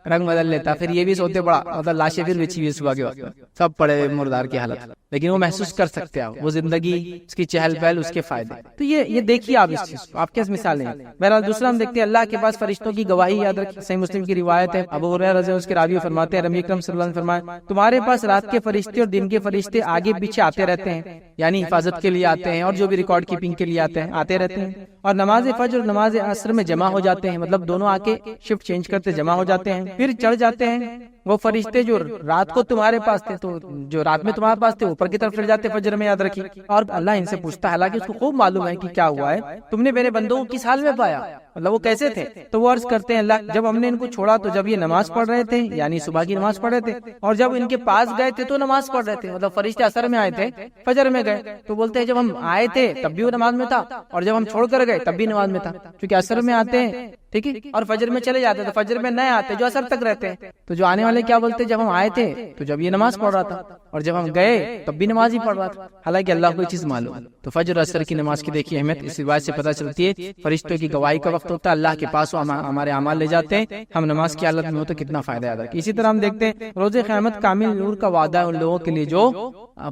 Speaker 1: رنگ بدل لیتا، پھر یہ بھی سوتے پڑا، مطلب لاشیں پھر بچھی ہوئی صبح کے وقت، سب پڑے مردار کی حالت. لیکن وہ محسوس کر سکتے ہیں، وہ زندگی، اس کی چہل پہل، اس کے فائدے. تو یہ دیکھیے آپ اس چیز کو، آپ کیسے مثالیں ہیں. بہرحال دوسرا ہم دیکھتے ہیں اللہ کے پاس فرشتوں کی گواہی. یاد رکھیں صحیح مسلم کی روایت ہے، ابو ہریرہ رضی اللہ عنہ اس کے راوی فرماتے ہیں نبی اکرم صلی اللہ علیہ وسلم فرمایا تمہارے پاس رات کے فرشتے اور دن کے فرشتے آگے پیچھے آتے رہتے ہیں، یعنی حفاظت کے لیے آتے ہیں اور جو بھی ریکارڈ کیپنگ کے لیے آتے رہتے ہیں، اور نماز فجر اور نماز عصر میں جمع ہو جاتے ہیں، مطلب دونوں آ کے شفٹ چینج کرتے جمع ہو جاتے ہیں، پھر چڑھ جاتے ہیں. وہ فرشتے جو رات کو تمہارے پاس تھے، تو جو رات میں تمہارے پاس تھے اوپر کی طرف چڑھ جاتے فجر میں. یاد رکھیے. اور اللہ ان سے پوچھتا ہے، حالانکہ اس کو خوب معلوم ہے کہ کیا ہوا ہے، تم نے میرے بندوں کو کس حال میں پایا، مطلب وہ کیسے تھے. تو وہ عرض کرتے ہیں اللہ جب ہم نے ان کو چھوڑا تو جب یہ نماز پڑھ رہے تھے، یعنی صبح کی نماز پڑھ رہے تھے، اور جب ان کے پاس گئے تھے تو نماز پڑھ رہے تھے. مطلب فرشتے عصر میں آئے تھے، فجر میں گئے. تو بولتے ہیں جب ہم آئے تھے تب بھی وہ نماز میں تھا، اور جب ہم چھوڑ کر گئے تب بھی نماز میں تھا. کیونکہ عصر میں آتے ہیں، ٹھیک ہے، اور فجر میں چلے جاتے، تو فجر میں نئے آتے جو عصر تک رہتے ہیں. تو جو آنے والے کیا بولتے ہیں، جب ہم آئے تھے تو جب یہ نماز پڑھ رہا تھا، اور جب ہم گئے تب بھی نماز ہی پڑھ رہا تھا. حالانکہ اللہ کو یہ چیز معلوم ہے. تو فجر اور عصر کی نماز کی دیکھیے اہمیت اس روایت سے پتہ چلتی ہے. فرشتوں کی گواہی کا وقت ہوتا ہے، اللہ کے پاس ہمارے اعمال لے جاتے ہیں، ہم نماز کی حالت میں ہو تو کتنا فائدہ ادا. اسی طرح ہم دیکھتے ہیں روز قیامت کامل نور کا وعدہ ہے ان لوگوں کے لیے جو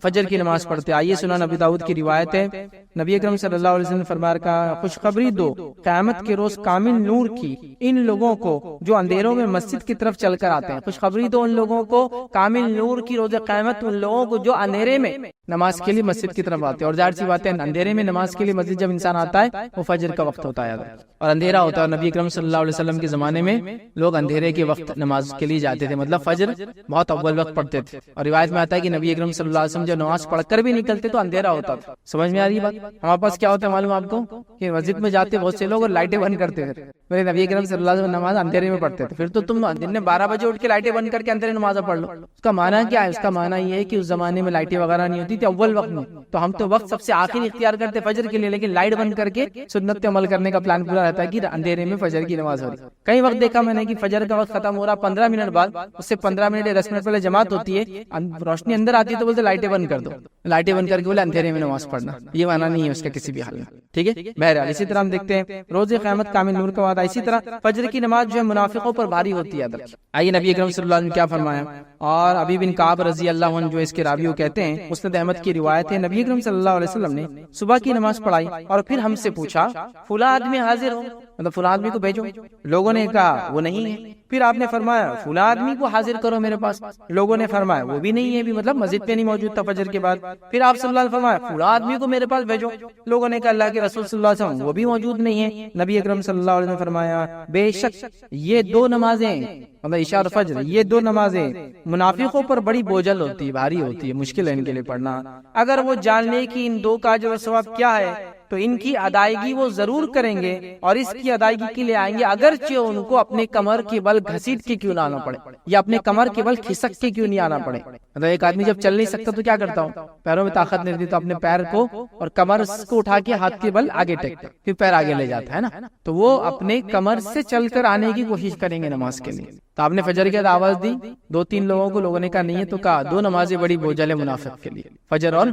Speaker 1: فجر کی نماز پڑھتے. آئیے سنن ابی داؤد کی روایت ہے، نبی اکرم صلی اللہ علیہ وسلم نے فرمایا کہ خوشخبری دو قیامت کے روز کامل نور کی ان لوگوں کو جو اندھیروں میں مسجد کی طرف چل کر آتے ہیں. خوشخبری دو ان لوگوں کو کامل نور کی روز قیامت ان لوگوں کو جو اندھیرے میں نماز کے لیے مسجد کی طرف آتے ہیں. اور ظاہر سی بات ہے اندھیرے میں نماز کے لیے مسجد جب انسان آتا ہے وہ فجر کا وقت ہوتا ہے اور اندھیرا ہوتا ہے. اور نبی اکرم صلی اللہ علیہ وسلم کے زمانے میں لوگ اندھیرے کے وقت نماز کے لیے جاتے تھے، مطلب فجر بہت اول وقت پڑھتے تھے. اور روایت میں آتا ہے کہ نبی اکرم صلی اللہ علیہ وسلم جب نماز پڑھ کر بھی نکلتے تو اندھیرا ہوتا تھا. سمجھ میں آ رہی ہے بات؟ ہمارے پاس کیا ہوتا ہے معلوم آپ کو کہ مسجد میں جاتے بہت سے لوگ اور لائٹیں بند کرتے تھے. میرے نبی اکرم صلی اللہ علیہ وسلم نماز اندھیرے میں پڑھتے تھے. پھر تو تم دن میں 12 بجے اٹھ کے لائٹیں بند کر کے اندھیرے نماز پڑھ لو. اس کا معنی کیا ہے؟ اس کا معنی یہ ہے کہ اس زمانے میں لائٹیں وغیرہ نہیں ہوتی تھی اول وقت میں، تو ہم تو وقت سب سے آخر اختیار کرتے فجر کے لیے، لیکن لائٹ بند کر کے سنت پہ عمل کرنے کا پلان پورا رہتا ہے کہ اندھیرے میں فجر کی نماز ہو رہی. کئی وقت دیکھا میں نے کہ فجر کا وقت ختم ہو رہا 15 منٹ بعد، اس سے 15 منٹ یا 10 منٹ پہلے جماعت ہوتی ہے، روشنی اندر آتی ہے تو بولتے لائٹیں بند کر دو، لائٹیں بند کر کے بولے اندھیرے میں نماز پڑھنا. یہ معنی نہیں ہے اس کا کسی بھی حال میں، ٹھیک ہے. بہرحال اسی طرح ہم دیکھتے ہیں روز قیامت کامل نور کا وعدہ. اسی طرح فجر کی نماز جو ہے منافقوں پر بھاری ہوتی ہے. آئیے نبی اکرم صلی اللہ علیہ وسلم نے کیا فرمایا. اور ابی بن کعب رضی اللہ عنہ جو اس کے راوی کہتے ہیں، مسند احمد کی روایت ہے، نبی اکرم صلی اللہ علیہ وسلم نے صبح کی نماز پڑھائی اور پھر ہم سے پوچھا فلاں آدمی حاضر ہو، مطلب فلاں آدمی کو بھیجو. لوگوں نے کہا وہ نہیں ہے. پھر آپ نے فرمایا فلاں آدمی کو حاضر کرو میرے پاس. لوگوں نے فرمایا وہ بھی نہیں ہے، بھی مطلب مسجد پہ نہیں موجود تھا فجر کے بعد. پھر آپ صلی اللہ علیہ وسلم فرمایا فلاں آدمی کو میرے پاس بھیجو. لوگوں نے کہا اللہ کے رسول صلی اللہ علیہ وسلم وہ بھی موجود نہیں ہے. نبی اکرم صلی اللہ علیہ وسلم نے فرمایا بے شک یہ دو نمازیں، مطلب عشاء اور فجر، یہ دو نمازیں منافقوں پر بڑی بوجھل ہوتی ہے، بھاری ہوتی ہے، مشکل ہے ان کے لیے پڑھنا. اگر وہ جان لے کہ ان دو کا اجر و ثواب کیا ہے تو ان کی ادائیگی وہ ضرور کریں گے اور اس کی ادائیگی کے لیے آئیں گے، اگرچہ ان کو اپنے کمر کے بل گھسیٹ کے کیوں نہ آنا پڑے یا اپنے کمر کے بل کھسک کے کیوں نہیں آنا پڑے. مطلب ایک آدمی جب چل نہیں سکتا تو کیا کرتا ہوں، پیروں میں طاقت نہیں رہتی تو اپنے پیر کو اور کمر کو اٹھا کے ہاتھ کے بل آگے ٹیکتا، پھر پیر آگے لے جاتا ہے نا. تو وہ اپنے کمر سے چل کر آنے کی کوشش کریں گے نماز کے لیے. تو آپ نے فجر کی آواز دی 2-3 لوگوں کو، لوگوں نے کہا نہیں ہے، تو کہا دو نمازیں بڑی بوجھل ہے منافق کے لیے، فجر اور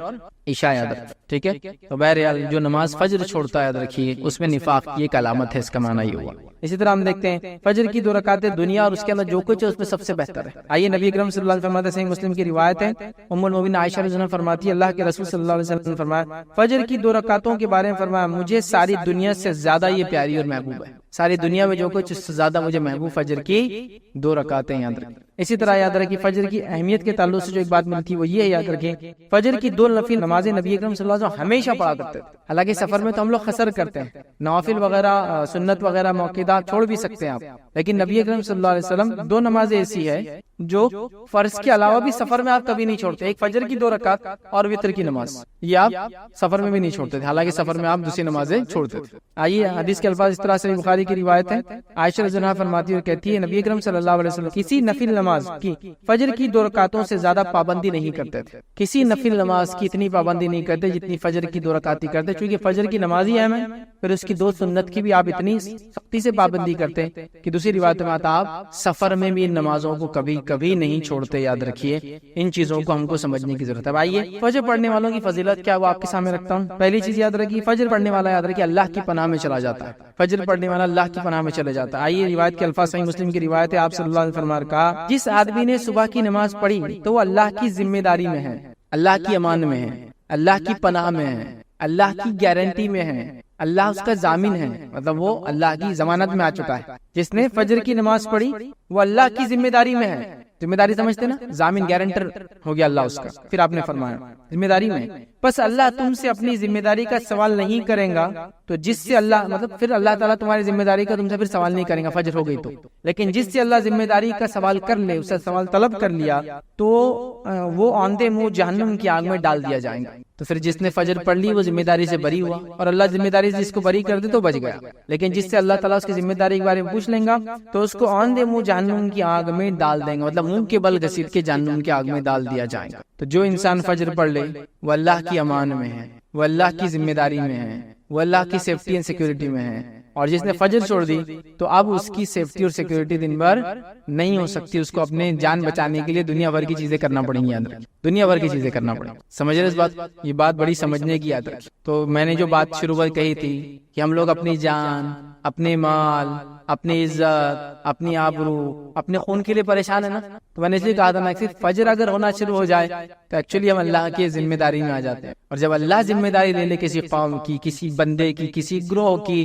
Speaker 1: عشاء. یاد رکھ، ٹھیک ہے. تو بہرحال جو نماز فجر چھوڑتا ہے یاد رکھیے اس میں نفاق کی ایک علامت ہے، اس کا معنی یہ ہوا. اسی طرح ہم دیکھتے ہیں فجر کی 2 رکعتیں دنیا اور اس کے اندر جو کچھ ہے اس میں سب سے بہتر ہے. آئیے نبی اکرم صلی اللہ علیہ وسلم فرماتے ہیں، صحیح مسلم کی روایت ہے، ام المؤمنین عائشہ رضی اللہ عنہا فرماتی ہے اللہ کے رسول صلی اللہ علیہ وسلم نے فرمایا فجر کی 2 رکعتوں کے بارے میں فرمایا مجھے ساری دنیا سے زیادہ یہ پیاری اور محبوب ہے. ساری دنیا میں جو کچھ اس سے زیادہ مجھے محبوب فجر کی 2 رکعتیں. یاد رکھیں. اسی طرح یاد رکھیں فجر کی اہمیت کے تعلق سے جو ایک بات ملتی ہے وہ یہ ہے، یاد رکھیں فجر کی 2 نفل نمازیں نبی اکرم صلی اللہ علیہ وسلم ہمیشہ پڑھا کرتے تھے. حالانکہ سفر میں تو ہم لوگ قصر کرتے ہیں، نوافل وغیرہ سنت وغیرہ موقعات چھوڑ بھی سکتے ہیں آپ، لیکن نبی اکرم صلی اللہ علیہ وسلم 2 نمازیں ایسی ہے جو فرض کے علاوہ بھی سفر میں آپ کبھی نہیں چھوڑتے. ایک فجر کی 2 رکعت اور وتر کی نماز، یہ آپ سفر میں بھی نہیں چھوڑتے تھے، حالانکہ سفر میں آپ دوسری نمازیں چھوڑتے تھے. آئیے حدیث کے الفاظ اس طرح سے بخاری کی روایت ہے، عائشہ رضی اللہ عنہا فرماتی ہے اور کہتی ہے نبی اکرم صلی اللہ علیہ وسلم کسی نفل نماز کی فجر کی 2 رکعتوں سے زیادہ پابندی نہیں کرتے تھے. کسی نفل نماز کی اتنی پابندی نہیں کرتے جتنی فجر کی 2 رکعت ہی کرتے، چونکہ فجر کی نماز ہی اہم ہے، پھر اس کی 2 سنت کی بھی آپ اتنی سختی سے پابندی کرتے کہ دوسری روایت میں آتا آپ سفر میں بھی ان نمازوں کو کبھی کبھی نہیں چھوڑتے. یاد رکھیے ان چیزوں کو ہم کو سمجھنے کی ضرورت ہے. آئیے فجر پڑھنے والوں کی فضیلت کیا وہ آپ کے سامنے رکھتا ہوں. پہلی چیز یاد رکھیے فجر پڑھنے والا یاد رکھیے اللہ کی پناہ میں چلا جاتا ہے. فجر پڑھنے والا اللہ کی پناہ میں چلا جاتا ہے. آئیے روایت کے الفاظ، صحیح مسلم کی روایت ہے، آپ صلی اللہ علیہ وسلم نے فرمایا کہا جس آدمی نے صبح کی نماز پڑھی تو وہ اللہ کی ذمہ داری میں ہے، اللہ کی امان میں ہے، اللہ کی پناہ میں ہے، اللہ کی گارنٹی میں ہے، اللہ اس کا ضامن ہے، مطلب وہ اللہ کی ضمانت میں آ چکا ہے۔ جس نے فجر کی نماز پڑھی وہ اللہ کی ذمہ داری میں ہے، ذمہ داری سمجھتے نا، ضامن گارنٹر ہو گیا اللہ اس کا۔ پھر آپ نے فرمایا ذمہ داری میں، بس اللہ تم سے اپنی ذمہ داری کا سوال نہیں کرے گا، تو جس سے اللہ مطلب پھر اللہ تعالیٰ تمہاری ذمہ داری کا تم سے پھر سوال نہیں کرے گا فجر ہو گئی تو، لیکن جس سے اللہ ذمہ داری کا سوال کر لے، اس سے سوال طلب کر لیا تو وہ آندھے منہ جہنم کی آگ میں ڈال دیا جائے گا۔ تو پھر جس نے فجر پڑھ لی وہ ذمہ داری سے بری ہوا، اور اللہ ذمہ داری سے جس کو بری کر دے تو بچ گیا، لیکن جس سے اللہ تعالیٰ اس کی ذمہ داری کے بارے میں پوچھ لیں گا تو اس کو آندھے منہ جہنم کی آگ میں ڈال دیں گے، مطلب منہ کے بل گھسیٹ کے جہنم کی آگ میں ڈال دیا جائے گا۔ تو جو انسان فجر پڑھ لے وہ اللہ کی امان میں ہے، وہ اللہ کی ذمہ داری میں ہے، وہ اللہ کی سیفٹی اینڈ سیکیورٹی میں ہے، اور جس نے فجر چھوڑ دی تو اب اس کی سیفٹی اور سیکیورٹی دن بھر نہیں ہو سکتی، اس کو اپنے جان بچانے کے لیے دنیا بھر کی چیزیں کرنا پڑیں گی، یاد رکھیں دنیا بھر کی چیزیں کرنا پڑیں گی۔ سمجھ رہے اس بات؟ یہ بات بڑی سمجھنے کی یاد رکھیں۔ تو میں نے جو بات شروع میں کہی تھی کہ ہم لوگ اپنی جان، اپنے مال، اپنی عزت، اپنی آبرو، اپنے خون کے لیے پریشان ہے نا، تو میں نے اس لیے کہا تھا نا کہ فجر اگر ہونا شروع ہو جائے تو ایکچولی ہم اللہ کی ذمہ داری میں آ جاتے ہیں، اور جب اللہ ذمہ داری لے لے کسی قوم کی، کسی بندے کی، کسی گروہ کی،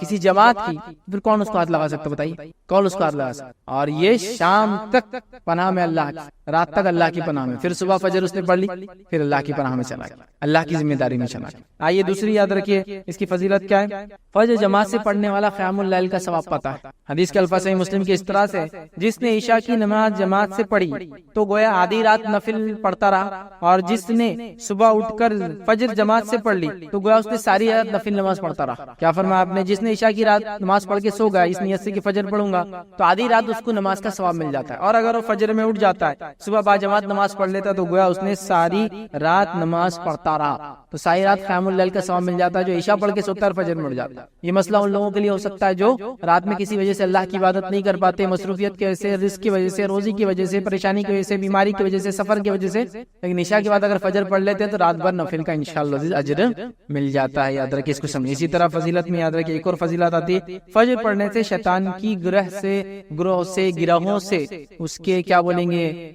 Speaker 1: کسی جماعت کی، پھر کون اس کو ہاتھ لگا سکتا؟ بتائیے کون اس کو ہاتھ لگا سکتا؟ اور یہ شام تک پناہ میں اللہ کی، رات تک اللہ کی پناہ میں، پھر صبح فجر اس نے پڑھ لی، پھر اللہ کی پناہ میں چلا گیا، اللہ کی ذمہ داری میں چلا گیا۔ آئیے دوسری یاد رکھیے اس کی فضیلت کیا ہے۔ فجر جماعت سے پڑھنے والا قیام اللیل کا ثواب پاتا ہے۔ حدیث کے الفاظ صحیح مسلم کی اس طرح سے، جس نے عشاء کی نماز جماعت سے پڑھی تو گویا آدھی رات نفل پڑھتا رہا، اور جس نے صبح اٹھ کر فجر جماعت سے پڑھ لی تو گویا اس نے ساری رات نفل نماز پڑھتا رہا۔ کیا فرمایا آپ نے؟ جس نے عشاء کی رات نماز پڑھ کے سو گیا اس نیت سے کہ فجر پڑھوں گا تو آدھی رات اس کو نماز کا ثواب مل جاتا ہے، اور اگر وہ فجر میں اٹھ جاتا ہے، صبح با جماعت نماز پڑھ لیتا تو گویا اس نے ساری رات نماز پڑھتا رہا، تو ساری رات قیام اللیل کا ثواب مل جاتا ہے۔ جو عشاء پڑھ کے سوتا ہے فجر میں اٹھ جاتا ہے، یہ مسئلہ ان لوگوں کے لیے ہو سکتا ہے جو رات میں کسی وجہ سے اللہ کی عبادت نہیں کر پاتے، مصروفیت کی وجہ سے، رزق کی وجہ سے، روزی کی وجہ سے، پریشانی کی وجہ سے، بیماری کی وجہ سے، سفر کی وجہ سے، لیکن عشاء کے بعد اگر فجر پڑھ لیتے ہیں تو رات بھر نفل کا انشاءاللہ اجر مل جاتا ہے۔ یاد رکھیں اس کو سمجھیں۔ اسی طرح فضیلت میں یاد رکھیں ایک اور فضیلت آتی ہے، فجر پڑھنے سے شیطان کی گروہوں سے اس کے کیا بولیں گے،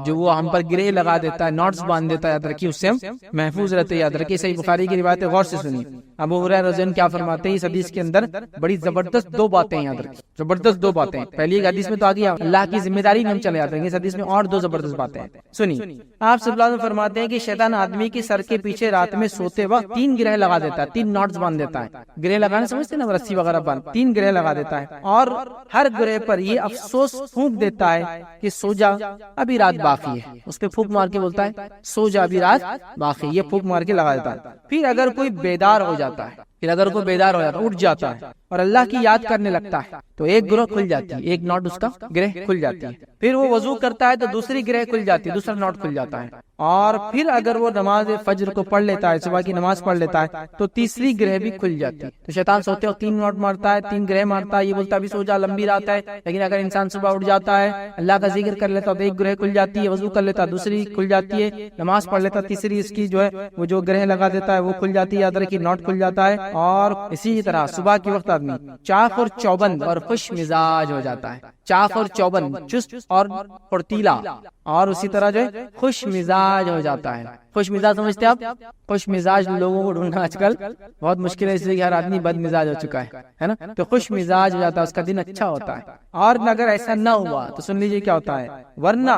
Speaker 1: جو وہ ہم پر گرہ لگا دیتا ہے، نوٹس باندھ دیتا ہے، یاد رکھیے اس سے ہم محفوظ رہتے ہیں۔ یاد رکھیے صحیح بخاری کی روایت ہے، غور سے سنیے۔ ابو ہریرہ رضی اللہ عنہ کیا فرماتے ہیں اس حدیث کے اندر؟ بڑی زبردست دو باتیں یاد رکھیں، زبردست دو باتیں۔ پہلی ایک حدیث میں تو آ گیا اللہ کی ذمہ داری میں ہم چلے جاتے ہیں، اس حدیث میں اور دو زبردست باتیں ہیں، سنیے۔ آپ صلی اللہ علیہ وسلم فرماتے ہیں کہ شیطان آدمی کے سر کے پیچھے رات میں سوتے وقت 3 گرہ لگا دیتا ہے، 3 نوٹس باندھ دیتا ہے۔ گرہ لگانا سمجھتے ہیں نا، رسی وغیرہ باندھ، 3 گرہ لگا دیتا ہے، اور ہر گرہ پر یہ افسوس پھونک دیتا ہے کہ سو جا ابھی رات باقی ہے، اس پہ پھونک مار کے بولتا ہے سو جا ابھی رات باقی، یہ پھونک مار کے لگا دیتا ہے۔ پھر اگر کوئی بیدار ہو جاتا ہے، اٹھ جاتا ہے اور اللہ کی یاد کرنے لگتا ہے تو ایک گروہ کھل جاتی ہے، ایک نوٹ اس کا گرہ کھل جاتی ہے۔ پھر وہ وضو کرتا ہے تو دوسری گرہ کھل جاتی ہے، دوسرا نوٹ کھل جاتا ہے، اور پھر اگر وہ نماز فجر کو پڑھ لیتا ہے، صبح کی نماز پڑھ لیتا ہے تو تیسری گرہ بھی کھل جاتی ہے۔ تو شیطان سوتے وقت 3 نوٹ مارتا ہے، 3 گرہ مارتا ہے، یہ بولتا ہے ابھی سو جا لمبی رات ہے، لیکن اگر انسان صبح اٹھ جاتا ہے، اللہ کا ذکر کر لیتا ہے تو ایک گرہ کھل جاتی ہے، وضو کر لیتا ہے دوسری کھل جاتی ہے، نماز پڑھ لیتا تیسری اس کی جو ہے وہ جو گرہ لگا دیتا ہے وہ کھل جاتی ہے، یاد رکھیے نوٹ کھل جاتا ہے۔ اور اسی طرح صبح کے وقت آدمی چاق اور چوبند اور خوش مزاج ہو جاتا ہے، چاق اور چوبند، چست اور پھرتیلا، اور اسی طرح جو ہے خوش مزاج ہو جاتا ہے۔ خوش مزاج سمجھتے ہیں آپ؟ خوش مزاج لوگوں کو ڈھونڈنا آج کل بہت مشکل ہے، اس لیے کہ ہر آدمی بد مزاج ہو چکا ہے نا، تو خوش مزاج ہو جاتا ہے، اس کا دن اچھا ہوتا ہے۔ اور اگر ایسا نہ ہوا تو سن لیجئے کیا ہوتا ہے، ورنہ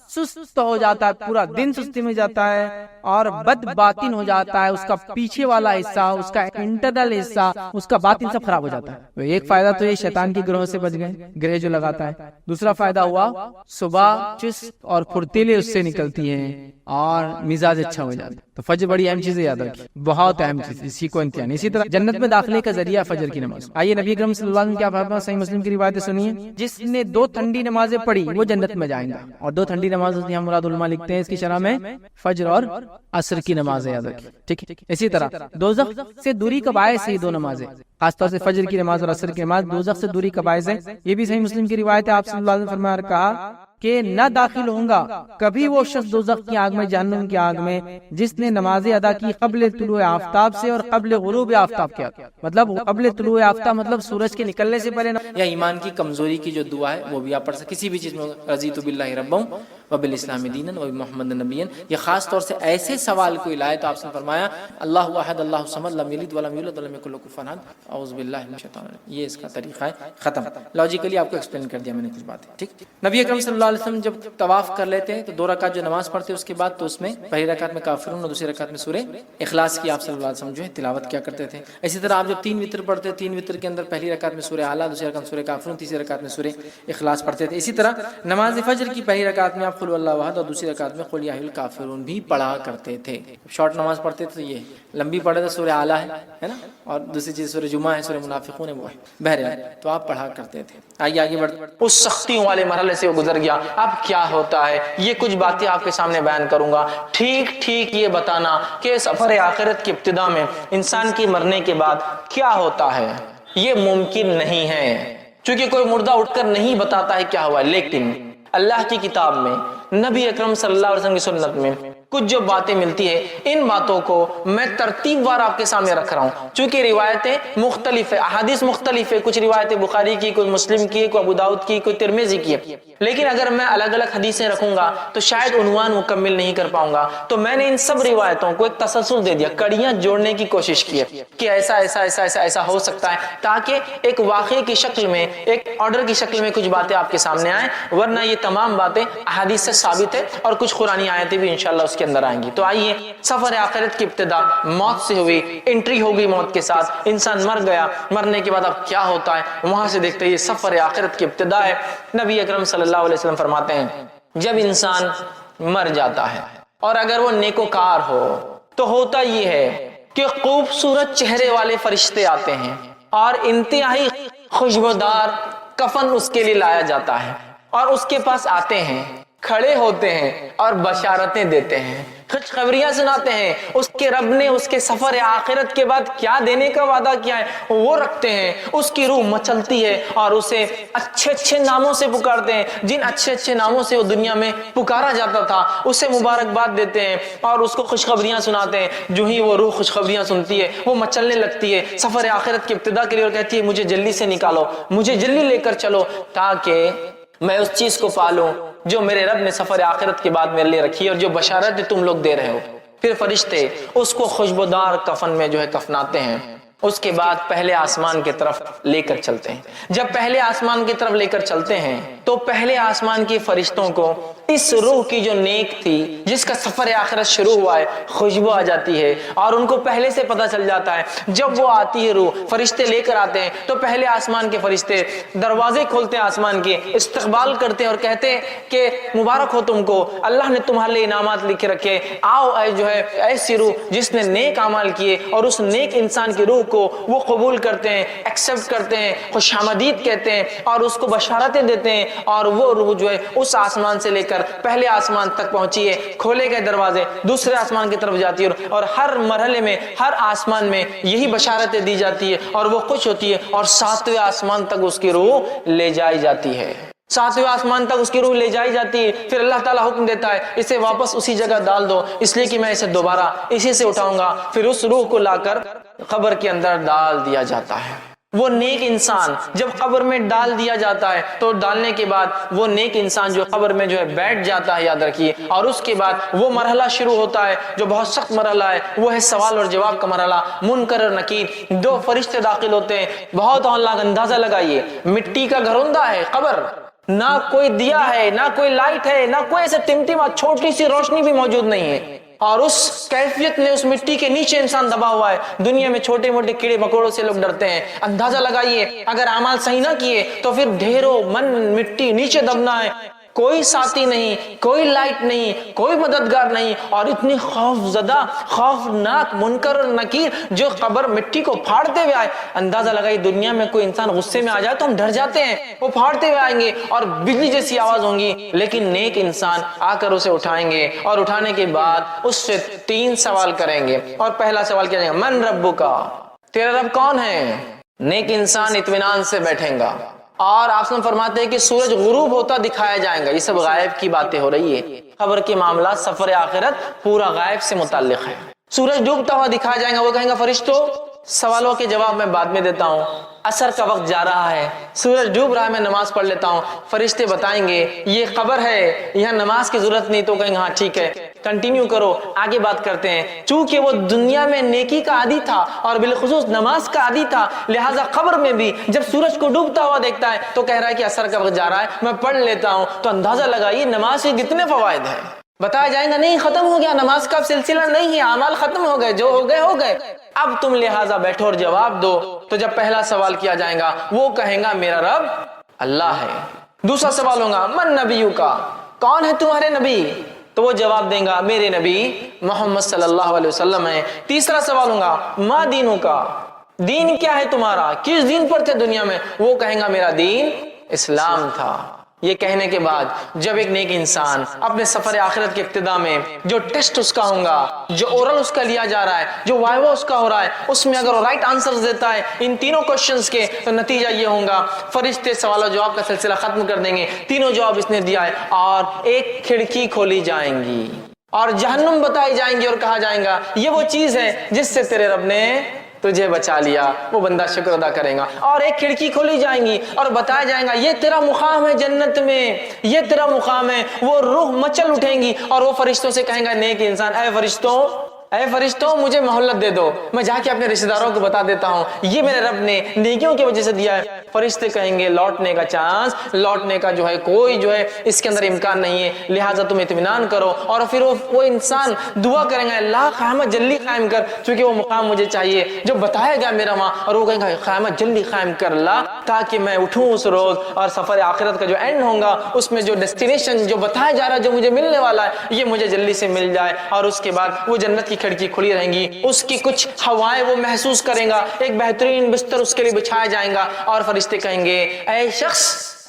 Speaker 1: سست ہو جاتا ہے، پورا دن سستی میں جاتا ہے، اور بد باطن ہو جاتا ہے، اس کا پیچھے والا حصہ، اس کا انٹرنل حصہ، اس کا باطن سب خراب ہو جاتا ہے۔ ایک فائدہ تو یہ شیطان کی گروہ سے بچ گئے، گرہ جو لگاتا ہے۔ دوسرا فائدہ ہوا صبح چست اور پھرتیلے اس سے نکلتی ہیں اور مزاج اچھا ہو جاتا ہے۔ تو فجر بڑی اہم چیز ہے، یاد رکھیں بہت اہم چیز، اسی کو امتحان۔ اسی طرح جنت میں داخلے کا ذریعہ فجر کی نماز۔ آئیے نبی اکرم صلی اللہ علیہ وسلم کیا فرمایا، صحیح مسلم کی روایت سنیے، جس نے 2 ٹھنڈی نمازیں پڑھی وہ جنت میں جائیں گا۔ اور 2 ٹھنڈی نمازیں یہاں مراد علماء لکھتے ہیں اس کی شرح میں فجر اور عصر کی نمازیں، یاد رکھیں ٹھیک ہے۔ اسی طرح دوزخ سے دوری کا باعث ہے یہ 2 نمازیں، خاص طور سے فجر کی نماز اور عصر کی نماز دوزخ سے دوری کا باعث ہے۔ یہ بھی صحیح مسلم کی روایت ہے، آپ صلی اللہ علیہ وسلم فرمایا کہا کہ نہ داخل ہوں گا کبھی وہ شخص دوزخ کی آگ میں، جہنم کی آگ میں، جس نے نمازیں ادا کی قبل طلوع آفتاب سے اور قبل غروب آفتاب کے، مطلب قبل طلوع آفتاب مطلب سورج کے نکلنے سے پہلے، یا ایمان کی کمزوری کی جو دعا ہے وہ بھی آپ پڑھ سکتے، کسی بھی چیز میں رضیت باللہ ربا وبالاسلام دینا وبمحمد نبیا. یہ خاص طور سے ایسے سوال کوئی لائے تو آپ نے فرمایا اللہ احد اللہ الصمد لم یلد ولم یولد ولم یکن له کفوا احد اعوذ باللہ من الشیطان الرجیم. یہ اس کا طریقہ ہے. ختم. لاجیکلی آپ کو ایکسپلین کر دیا میں نے کچھ باتیں. ٹھیک. نبی اکرم صلی اللہ علیہ وسلم جب طواف کر لیتے ہیں تو 2 رکعت جو نماز پڑھتے ہیں اس کے بعد تو اس میں پہلی رکعت میں کافرون اور دوسری رکعت میں سورہ اخلاص کی آپ صلی اللہ علیہ وسلم جو ہے تلاوت کیا کرتے تھے. اسی طرح آپ جب 3 وتر پڑھتے 3 وتر کے اندر پہلی رکعت میں سورہ اعلیٰ، دوسری رکعت میں سورہ کافرون، تیسری رکعت میں سورہ اخلاص پڑھتے تھے. اسی طرح نماز فجر کی پہلی رکعت میں آپ قل اللہ احد اور دوسری رکعت میں قل یا ایھا الکافرون بھی پڑھا کرتے تھے. شارٹ نماز پڑھتے تھے یہ لمبی پڑھے تو سورہ اعلیٰ ہے نا، اور دوسری چیز سورہ جمعہ ہے، سورہ منافقون ہے، وہ ہے. بہرحال تو آپ پڑھا کرتے تھے. آئیے آگے بڑھتے. اس سختیوں والے مرحلے سے وہ گزر گیا. اب کیا ہوتا ہے یہ کچھ باتیں آپ کے سامنے بیان کروں گا. ٹھیک یہ بتانا کہ سفر آخرت کی ابتدا میں انسان کی مرنے کے بعد کیا ہوتا ہے یہ ممکن نہیں ہے، چونکہ کوئی مردہ اٹھ کر نہیں بتاتا ہے کیا ہوا. لیکن اللہ کی کتاب میں، نبی اکرم صلی اللہ علیہ وسلم کی سنت میں کچھ جو باتیں ملتی ہے، ان باتوں کو میں ترتیب وار آپ کے سامنے رکھ رہا ہوں. چونکہ روایتیں مختلف ہیں، احادیث مختلف ہے. کچھ روایتیں بخاری کی، کوئی مسلم کی، کوئی ابو داؤد کی، کوئی ترمذی کی ہے. لیکن اگر میں الگ الگ حدیثیں رکھوں گا تو شاید عنوان مکمل نہیں کر پاؤں گا. تو میں نے ان سب روایتوں کو ایک تسلسل دے دیا، کڑیاں جوڑنے کی کوشش کی ہے کہ ایسا ایسا ایسا ایسا ایسا ہو سکتا ہے، تاکہ ایک واقعے کی شکل میں، ایک آرڈر کی شکل میں کچھ باتیں آپ کے سامنے آئیں. ورنہ یہ تمام باتیں احادیث سے ثابت ہے اور کچھ قرآنی آیتیں بھی انشاءاللہ اس کے اندر آئیں گی. تو آئیے، سفر آخرت کی ابتدا موت سے ہوئی، انٹری ہوگی موت کے ساتھ، انسان مر گیا. مرنے کے بعد اب کیا ہوتا ہے وہاں سے دیکھتے ہیں. یہ سفر آخرت کی ابتدا ہے. نبی اکرم صلی اللہ علیہ وسلم فرماتے ہیں جب انسان مر جاتا ہے اور اگر وہ نیکوکار ہو تو ہوتا یہ ہے کہ خوبصورت چہرے والے فرشتے آتے ہیں اور انتہائی خوشبودار کفن اس کے لیے لایا جاتا ہے، اور اس کے پاس آتے ہیں، کھڑے ہوتے ہیں اور بشارتیں دیتے ہیں، خوشخبریاں سناتے ہیں. اس کے رب نے اس کے سفر آخرت کے بعد کیا دینے کا وعدہ کیا ہے وہ رکھتے ہیں. اس کی روح مچلتی ہے اور اسے اچھے اچھے ناموں سے پکارتے ہیں. جن اچھے اچھے ناموں سے وہ دنیا میں پکارا جاتا تھا اسے مبارکباد دیتے ہیں اور اس کو خوشخبریاں سناتے ہیں. جو ہی وہ روح خوشخبریاں سنتی ہے وہ مچلنے لگتی ہے سفر آخرت کی ابتدا کے لیے اور کہتی ہے مجھے جلدی سے نکالو، مجھے جلدی لے کر چلو، تاکہ میں اس چیز کو پالوں جو میرے رب نے سفر آخرت کے بعد میرے لیے رکھی ہے اور جو بشارت تم لوگ دے رہے ہو. پھر فرشتے اس کو خوشبودار کفن میں جو ہے کفناتے ہیں. اس کے بعد پہلے آسمان کی طرف لے کر چلتے ہیں. جب پہلے آسمان کی طرف لے کر چلتے ہیں تو پہلے آسمان کے فرشتوں کو اس روح کی جو نیک تھی، جس کا سفر آخرت شروع ہوا ہے، خوشبو آ جاتی ہے اور ان کو پہلے سے پتہ چل جاتا ہے. جب وہ آتی ہے روح، فرشتے لے کر آتے ہیں تو پہلے آسمان کے فرشتے دروازے کھولتے ہیں، آسمان کے استقبال کرتے ہیں اور کہتے ہیں کہ مبارک ہو تم کو، اللہ نے تمہارے لیے انعامات لکھ رکھے. آؤ اے جو ہے ایسی روح جس نے نیک اعمال کیے، اور اس نیک انسان کی روح کو وہ قبول کرتے ہیں، ایکسپٹ کرتے ہیں، خوش آمدید کہتے ہیں اور اس کو بشارتیں دیتے ہیں. اور وہ روح جو ہے اس آسمان سے لے کر پہلے آسمان تک پہنچی ہے، کھولے گئے دروازے دوسرے آسمان کی طرف جاتی ہے اور ہر مرحلے میں، ہر آسمان میں یہی بشارتیں دی جاتی ہے اور وہ خوش ہوتی ہے اور 7ویں آسمان تک اس کی روح لے جائی جاتی ہے. 7ویں آسمان تک اس کی روح لے جائی جاتی ہے. پھر اللہ تعالیٰ حکم دیتا ہے اسے واپس اسی جگہ ڈال دو، اس لیے کہ میں اسے دوبارہ اسی سے اٹھاؤں گا. پھر اس روح کو لا کر قبر کے اندر ڈال دیا جاتا ہے. وہ نیک انسان جب قبر میں ڈال دیا جاتا ہے تو ڈالنے کے بعد وہ نیک انسان جو قبر میں جو ہے بیٹھ جاتا ہے، یاد رکھیے. اور اس کے بعد وہ مرحلہ شروع ہوتا ہے جو بہت سخت مرحلہ ہے، وہ ہے سوال اور جواب کا مرحلہ. منکر اور نکیر 2 فرشتے داخل ہوتے ہیں. بہت اندازہ لگائیے، مٹی کا گھروندہ ہے قبر، نہ کوئی دیا ہے، نہ کوئی لائٹ ہے، نہ کوئی ایسے ٹمٹما چھوٹی سی روشنی بھی موجود نہیں ہے. اور اس کیفیت میں اس مٹی کے نیچے انسان دبا ہوا ہے. دنیا میں چھوٹے موٹے کیڑے مکوڑوں سے لوگ ڈرتے ہیں. اندازہ لگائیے اگر اعمال صحیح نہ کیے تو پھر ڈھیروں من مٹی نیچے دبنا ہے. کوئی ساتھی نہیں، کوئی لائٹ نہیں، کوئی مددگار نہیں، اور اتنی خوف زدہ، خوفناک منکر اور نکیر جو قبر مٹی کو پھاڑتے ہوئے آئے. اندازہ لگائی دنیا میں کوئی انسان غصے میں آ جائے تو ہم ڈر جاتے ہیں، وہ پھاڑتے ہوئے آئیں گے اور بجلی جیسی آواز ہوں گی. لیکن نیک انسان آ کر اسے اٹھائیں گے اور اٹھانے کے بعد اس سے 3 سوال کریں گے. اور پہلا سوال کیا جائے گا، من ربک، تیرا رب کون ہے؟ نیک انسان اطمینان سے بیٹھیں گا. اور آپ سے فرماتے ہیں کہ سورج غروب ہوتا دکھایا جائے گا. یہ سب غائب کی باتیں ہو رہی ہے. قبر کے معاملات سفر آخرت پورا غائب سے متعلق ہے. سورج ڈوبتا ہوا دکھایا جائے گا. وہ کہیں گا فرشتوں سوالوں کے جواب میں بعد میں دیتا ہوں،
Speaker 2: عصر کا وقت جا رہا ہے، سورج ڈوب رہا ہے، میں نماز پڑھ لیتا ہوں. فرشتے بتائیں گے یہ قبر ہے، یہاں نماز کی ضرورت نہیں. تو کہیں ہاں ٹھیک ہے کنٹینیو کرو، آگے بات کرتے ہیں. چونکہ وہ دنیا میں نیکی کا عادی تھا اور بالخصوص نماز کا عادی تھا، لہٰذا قبر میں بھی جب سورج کو ڈوبتا ہوا دیکھتا ہے تو کہہ رہا ہے کہ عصر کا وقت جا رہا ہے، میں پڑھ لیتا ہوں. تو اندازہ لگائیے نماز کے کتنے فوائد ہیں. بتایا جائے گا نہیں ختم ہو گیا، نماز کا سلسلہ نہیں ہے، اعمال ختم ہو گئے، جو ہو گئے ہو گئے. اب تم لہٰذا بیٹھو اور جواب دو. تو جب پہلا سوال کیا جائے گا وہ کہے گا میرا رب اللہ ہے. دوسرا سوال ہوگا من نبیو کا، کون ہے تمہارے نبی؟ تو وہ جواب دیں گا میرے نبی محمد صلی اللہ علیہ وسلم ہے. تیسرا سوال ہوگا ما دینوں کا، دین کیا ہے تمہارا، کس دین پر تھے دنیا میں؟ وہ کہیں گا میرا دین اسلام تھا. یہ کہنے کے بعد جب ایک نیک انسان اپنے سفر آخرت کے ابتدا میں جو ٹیسٹ اس کا ہوگا، جو اورل اس کا لیا جا رہا ہے، جو وائوا اس کا ہو رہا ہے، اس میں اگر وہ رائٹ آنسر دیتا ہے ان تینوں کوشچنز کے، تو نتیجہ یہ ہوگا فرشتے سوال و جواب کا سلسلہ ختم کر دیں گے. تینوں جواب اس نے دیا ہے اور ایک کھڑکی کھولی جائیں گی اور جہنم بتائی جائیں گی اور کہا جائے گا یہ وہ چیز ہے جس سے تیرے رب نے تجھے بچا لیا. وہ بندہ شکر ادا کرے گا. اور ایک کھڑکی کھولی جائیں گی اور بتایا جائے گا یہ تیرا مقام ہے جنت میں، یہ تیرا مقام ہے. وہ روح مچل اٹھیں گی اور وہ فرشتوں سے کہیں گا نیک انسان اے فرشتوں مجھے مہلت دے دو، میں جا کے اپنے رشتہ داروں کو بتا دیتا ہوں یہ میرے رب نے نیکیوں کی وجہ سے دیا ہے. فرشتے کہیں گے لوٹنے کا چانس، لوٹنے کا جو ہے کوئی جو ہے اس کے اندر امکان نہیں ہے، لہٰذا تم اطمینان کرو. اور پھر وہ انسان دعا کریں گے اللہ قیامت جلدی قائم کر، چونکہ وہ مقام مجھے چاہیے جو بتایا گیا میرا وہاں. اور وہ کہیں گا قیامت جلدی قائم کر اللہ تاکہ میں اٹھوں اس روز اور سفر آخرت کا جو اینڈ ہوگا اس میں جو ڈیسٹینیشن جو بتایا جا رہا ہے جو مجھے ملنے والا ہے یہ مجھے جلدی سے مل جائے. اور اس کے بعد وہ جنت کی کھڑکی کھلی رہیں گی، اس کی کچھ ہوائیں وہ محسوس کریں گا، ایک بہترین بستر اس کے لیے بچھایا جائے گا. اور فرشتے کہیں گے اے شخص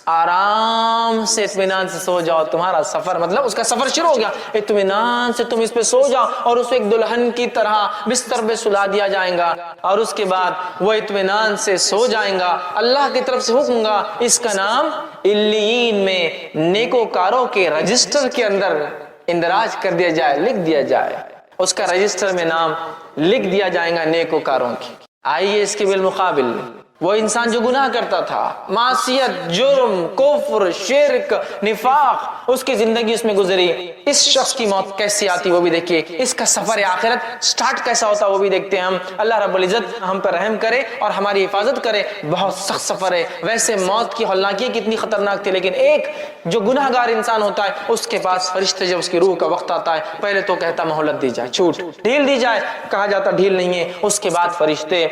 Speaker 2: آرام سے اطمینان سے سو جاؤ، تمہارا سفر مطلب اس کا سفر شروع ہو گیا، اطمینان سے تم اس پہ سو جاؤ. اور اسے ایک دلہن کی طرح بستر پہ سلا دیا جائے گا اور اس کے بعد وہ اطمینان سے سو جائیں گا. اللہ کی طرف سے حکم گا اس کا نام علیین میں نیکوکاروں کے رجسٹر کے اندر اندراج کر دیا جائے، لکھ دیا جائے، اس کا رجسٹر میں نام لکھ دیا جائے گا نیکوکاروں کی. آئیے اس کے بالمقابل وہ انسان جو گناہ کرتا تھا، معصیت، جرم، کفر، شرک، نفاق، اس کی زندگی اس میں گزری، اس شخص کی موت کیسی آتی وہ بھی دیکھیے، اس کا سفر آخرت سٹارٹ کیسا ہوتا وہ بھی دیکھتے ہیں ہم. اللہ رب العزت ہم پر رحم کرے اور ہماری حفاظت کرے. بہت سخت سفر ہے. ویسے موت کی ہولناکی کتنی خطرناک تھی، لیکن ایک جو گناہ گار انسان ہوتا ہے اس کے پاس فرشتے جب اس کی روح کا وقت آتا ہے پہلے تو کہتا مہلت دی جائے، چھوٹ ڈھیل دی جائے، کہا جاتا ڈھیل نہیں ہے. اس کے بعد فرشتے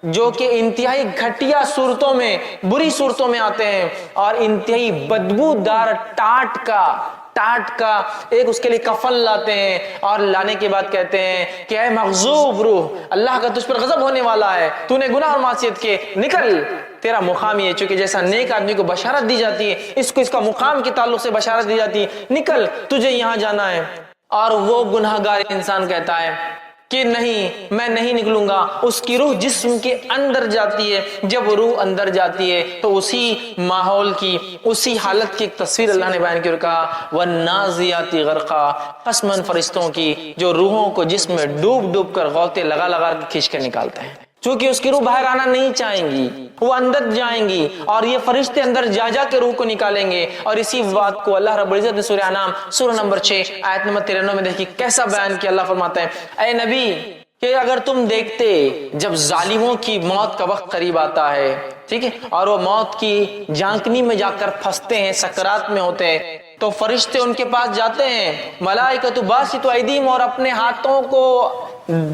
Speaker 2: جو کہ انتہائی گھٹیا صورتوں میں، بری صورتوں میں آتے ہیں اور انتہائی بدبودار ٹاٹ کا ایک اس کے لیے کفن لاتے ہیں اور لانے کے بعد کہتے ہیں کہ اے مغضوب روح، اللہ کا تجھ پر غضب ہونے والا ہے، تو نے گناہ اور معصیت کیے، نکل، تیرا مقام یہ ہے. چونکہ جیسا نیک آدمی کو بشارت دی جاتی ہے اس کو اس کا مقام کے تعلق سے بشارت دی جاتی ہے، نکل تجھے یہاں جانا ہے. اور وہ گناہ گار انسان کہتا ہے کہ نہیں میں نہیں نکلوں گا. اس کی روح جسم کے اندر جاتی ہے. جب روح اندر جاتی ہے تو اسی ماحول کی، اسی حالت کی ایک تصویر اللہ نے بیان کی اور کہا وَالنَّازِعَاتِ غَرْقًا، قسماً فرشتوں کی جو روحوں کو جسم میں ڈوب ڈوب کر غوطے لگا لگا کر کھینچ کر نکالتے ہیں. چونکہ اس کی روح باہر آنا نہیں چاہیں گی، وہ اندر جائیں گی اور یہ فرشتے اندر جا جا کے روح کو نکالیں گے. اور اسی بات کو اللہ رب العزت نے سورہ انعام سورہ نمبر 6 آیت نمبر 93 میں دیکھیے کیسا بیان کیا. اللہ فرماتا ہے اے نبی کہ اگر تم دیکھتے جب ظالموں کی موت کا وقت قریب آتا ہے، ٹھیک ہے، اور وہ موت کی جھانکنی میں جا کر پھنستے ہیں، سکرات میں ہوتے ہیں، تو فرشتے ان کے پاس جاتے ہیں، ملائکۃ باسطوا ایدیہم، اور اپنے ہاتھوں کو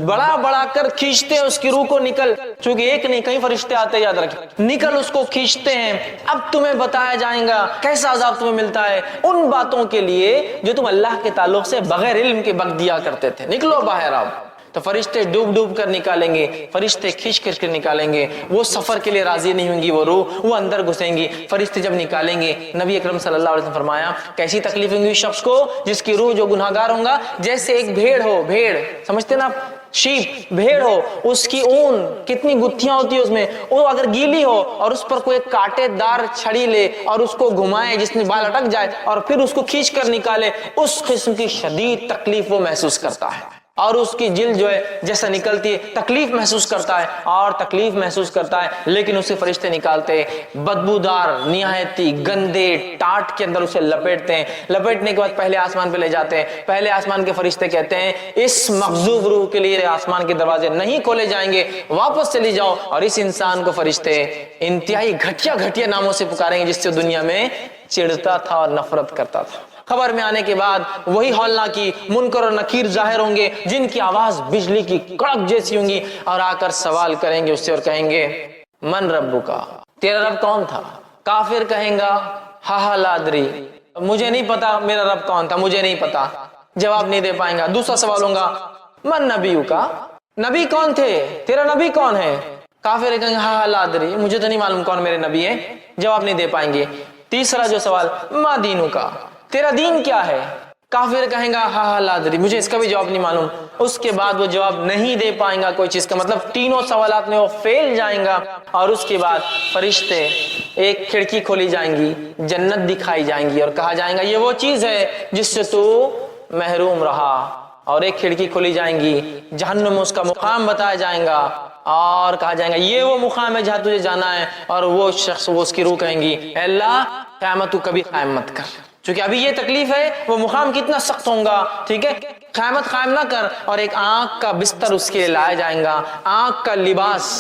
Speaker 2: بڑا بڑا کر کھینچتے ہیں اس کی روح کو. نکل، چونکہ ایک نہیں کئی فرشتے آتے ہیں، یاد رکھیں، نکل اس کو کھینچتے ہیں. اب تمہیں بتایا جائے گا کیسا عذاب تمہیں ملتا ہے ان باتوں کے لیے جو تم اللہ کے تعلق سے بغیر علم کے بک دیا کرتے تھے. نکلو باہر آؤ. تو فرشتے ڈوب ڈوب کر نکالیں گے، فرشتے کھینچ کر نکالیں گے. وہ سفر کے لیے راضی نہیں ہوں گی وہ روح، وہ اندر گھسیں گی. فرشتے جب نکالیں گے، نبی اکرم صلی اللہ علیہ وسلم فرمایا کیسی تکلیف ہوں گی اس شخص کو جس کی روح جو گناہگار ہوں گا جیسے ایک بھیڑ ہو، بھیڑ سمجھتے نا آپ، شیپ، بھیڑ ہو، اس کی اون کتنی گتھیاں ہوتی ہے اس میں، وہ اگر گیلی ہو اور اس پر کوئی کانٹے دار چھڑی لے اور اس کو گھمائے جس میں بال اٹک جائے اور پھر اس کو کھینچ کر نکالے، اس قسم کی شدید تکلیف وہ محسوس کرتا ہے. اور اس کی جلد جو ہے جیسا نکلتی ہے تکلیف محسوس کرتا ہے اور تکلیف محسوس کرتا ہے، لیکن اسے فرشتے نکالتے بدبودار نہایتی گندے ٹاٹ کے اندر اسے لپیٹتے ہیں، لپیٹنے کے بعد پہلے آسمان پہ لے جاتے ہیں، پہلے آسمان کے فرشتے کہتے ہیں اس مغضوب روح کے لیے آسمان کے دروازے نہیں کھولے جائیں گے، واپس چلی جاؤ، اور اس انسان کو فرشتے انتہائی گھٹیا گھٹیا ناموں سے پکاریں گے جس سے دنیا میں چڑھتا تھا اور نفرت کرتا تھا۔ خبر میں آنے کے بعد وہی ہولناکی منکر اور نکیر ظاہر ہوں گے جن کی آواز بجلی کی کڑک جیسی ہوں گی، اور آ کر سوال کریں گے اس سے اور کہیں گے من ربکا، تیرا رب کون تھا؟ کافر کہیں گا ہا ہا لا ادری، مجھے نہیں پتا میرا رب کون تھا، مجھے نہیں پتا، جواب نہیں دے پائیں گا۔ دوسرا سوال ہوگا من نبیکا، نبی کون تھے، تیرا نبی کون ہے؟ کافر کہیں گے ہا ہا لا ادری، مجھے تو نہیں معلوم کون میرے نبی ہے، جواب نہیں دے پائیں گے۔ تیسرا جو سوال ما دینکا، تیرا دین کیا ہے؟ کافر کہیں گا ہا ہا لا ادری، مجھے اس کا بھی جواب نہیں معلوم۔ اس کے بعد وہ جواب نہیں دے پائیں گا کوئی چیز کا، مطلب تینوں سوالات میں وہ فیل جائیں گا، اور اس کے بعد فرشتے ایک کھڑکی کھولی جائیں گی، جنت دکھائی جائیں گی اور کہا جائیں گا یہ وہ چیز ہے جس سے تو محروم رہا، اور ایک کھڑکی کھولی جائیں گی، جہنم اس کا مقام بتایا جائیں گا اور کہا جائیں گا یہ وہ مقام ہے جہاں تجھے جانا ہے، اور وہ شخص وہ اس کی روح کہیں گی اے اللہ قیامت تو کبھی قائم مت کر، چونکہ ابھی یہ تکلیف ہے، وہ مقام کتنا سخت ہوگا، ٹھیک ہے، قیامت قائم نہ کر، اور ایک آنکھ کا بستر اس کے لیے لایا جائیں گا، آنکھ کا لباس،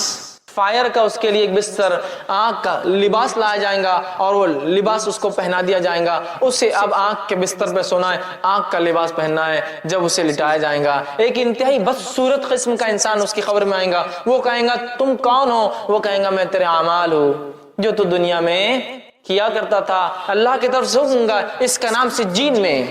Speaker 2: فائر کا اس کے لیے ایک بستر، آنکھ کا لباس لایا جائیں گا، اور وہ لباس اس کو پہنا دیا جائیں گا، اسے اب آنکھ کے بستر پہ سونا ہے، آنکھ کا لباس پہننا ہے، جب اسے لٹایا جائیں گا ایک انتہائی بدصورت قسم کا انسان اس کی خبر میں آئیں گا، وہ کہیں گا تم کون ہو؟ وہ کہیں گا میں تیرے اعمال ہوں جو تو دنیا میں کیا کرتا تھا، اللہ کی طرف سے حکم گا، اس کا نام سجین میں،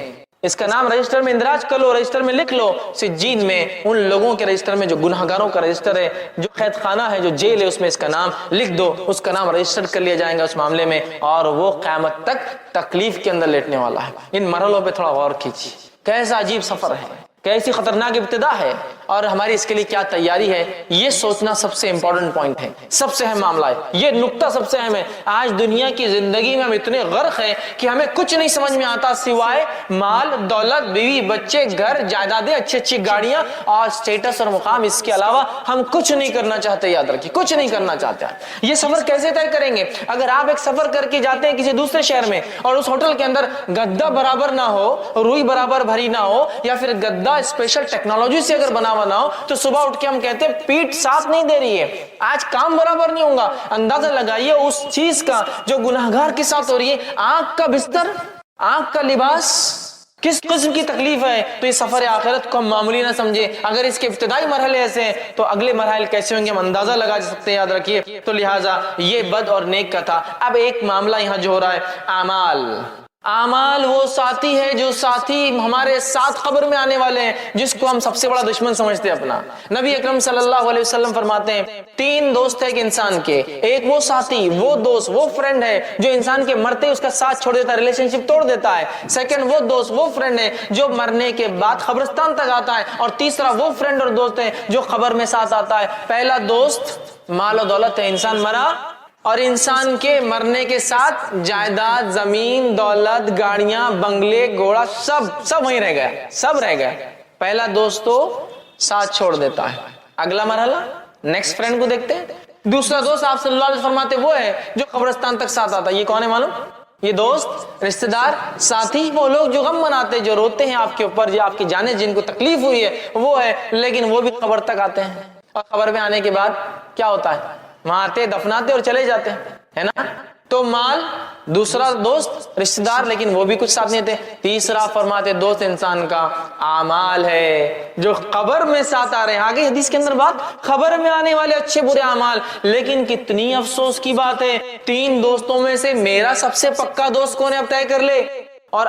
Speaker 2: اس کا نام رجسٹر میں اندراج کر لو، رجسٹر میں لکھ لو، سجین میں ان لوگوں کے رجسٹر میں جو گناہگاروں کا رجسٹر ہے، جو قید خانہ ہے، جو جیل ہے، اس میں اس کا نام لکھ دو، اس کا نام رجسٹر کر لیا جائے گا اس معاملے میں، اور وہ قیامت تک تکلیف کے اندر لیٹنے والا ہے۔ ان مرحلوں پہ تھوڑا غور کیجیے، کیسا عجیب سفر ہے، کیسی خطرناک ابتدا ہے، اور ہماری اس کے لیے کیا تیاری ہے، یہ سوچنا سب سے امپورٹنٹ پوائنٹ ہے، سب سے اہم معاملہ ہے، یہ نقطہ سب سے اہم ہے۔ آج دنیا کی زندگی میں ہم اتنے غرق ہیں کہ ہمیں کچھ نہیں سمجھ میں آتا سوائے مال دولت، بیوی بچے، گھر جائیدادیں، اچھی اچھی گاڑیاں اور اسٹیٹس اور مقام، اس کے علاوہ ہم کچھ نہیں کرنا چاہتے، یاد رکھیے کچھ نہیں کرنا چاہتے۔ یہ سفر کیسے طے کریں گے؟ اگر آپ ایک سفر کر کے جاتے ہیں کسی دوسرے شہر میں، اور اس ہوٹل کے اندر گدا برابر نہ ہو، روئی برابر بھری نہ ہو، یا پھر گدا اسپیشل ٹیکنالوجی سے اگر بنا ہوا نہ ہو، تو صبح اٹھ کے ہم کہتے ہیں پیٹ ساتھ نہیں دے رہی ہے، آج کام برابر نہیں ہوگا۔ اندازہ لگائیے اس چیز کا جو گناہگار کے ساتھ ہو رہی ہے، آنکھ کا بستر، آنکھ کا لباس، کس قسم کی تکلیف ہے۔ تو یہ سفر آخرت کو ہم معمولی نہ سمجھے، اگر اس کے ابتدائی مرحلے ایسے ہیں تو اگلے مراحل کیسے ہوں گے ہم اندازہ لگا سکتے ہیں، یاد رکھیے۔ تو لہٰذا یہ بد اور نیک کا تھا۔ اب ایک معاملہ یہاں جو ہو رہا ہے، اعمال، اعمال وہ ساتھی ہے جو ساتھی ہمارے ساتھ قبر میں آنے والے ہیں، جس کو ہم سب سے بڑا دشمن سمجھتے ہیں اپنا۔ نبی اکرم صلی اللہ علیہ وسلم فرماتے ہیں تین دوست ہے ایک انسان کے، ایک وہ ساتھی، وہ دوست، وہ فرینڈ ہے جو انسان کے مرتے اس کا ساتھ چھوڑ دیتا ہے، ریلیشن شپ توڑ دیتا ہے۔ سیکنڈ وہ دوست، وہ فرینڈ ہے جو مرنے کے بعد قبرستان تک آتا ہے، اور تیسرا وہ فرینڈ اور دوست ہے جو قبر میں ساتھ آتا ہے۔ پہلا دوست مال و دولت ہے، انسان مرا اور انسان کے مرنے کے ساتھ جائیداد، زمین، دولت، گاڑیاں، بنگلے، گھوڑا، سب وہیں رہ گیا، سب رہ گیا۔ پہلا دوست تو ساتھ چھوڑ دیتا ہے۔ اگلا مرحلہ نیکسٹ فرینڈ کو دیکھتے ہیں۔ دوسرا دوست آپ صلی اللہ علیہ وسلم فرماتے وہ ہے جو قبرستان تک ساتھ آتا ہے۔ یہ کون ہے معلوم؟ یہ دوست، رشتہ دار، ساتھی، وہ لوگ جو غم مناتے، جو روتے ہیں آپ کے اوپر، جو آپ کی جانیں جن کو تکلیف ہوئی ہے وہ ہے، لیکن وہ بھی قبر تک آتے ہیں، اور قبر میں آنے کے بعد کیا ہوتا ہے؟ وہاں آتے، دفناتے اور چلے جاتے ہیں، ہے نا؟ تو مال، دوسرا دوست، رشتہ دار، لیکن وہ بھی کچھ ساتھ نہیں دیتے۔ تیسرا فرماتے دوست انسان کا اعمال ہے جو قبر میں ساتھ آ رہے ہیں۔ آگے حدیث کے اندر بات، قبر میں آنے والے اچھے برے اعمال، لیکن کتنی افسوس کی بات ہے، تین دوستوں میں سے میرا سب سے پکا دوست کون ہے اب طے کر لے۔ اور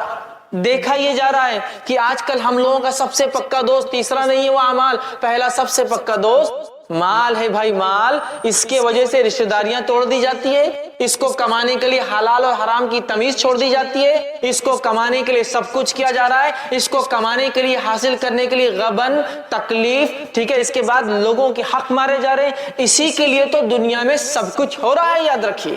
Speaker 2: دیکھا یہ جا رہا ہے کہ آج کل ہم لوگوں کا سب سے پکا دوست تیسرا نہیں ہے وہ اعمال، پہلا سب سے پکا دوست مال ہے۔ بھائی مال، اس کے وجہ سے رشتہ داریاں توڑ دی جاتی ہے، اس کو کمانے کے لیے حلال اور حرام کی تمیز چھوڑ دی جاتی ہے، اس کو کمانے کے لیے سب کچھ کیا جا رہا ہے، اس کو کمانے کے لیے، حاصل کرنے کے لیے غبن، تکلیف، ٹھیک ہے، اس کے بعد لوگوں کے حق مارے جا رہے ہیں، اسی کے لیے تو دنیا میں سب کچھ ہو رہا ہے، یاد رکھیے۔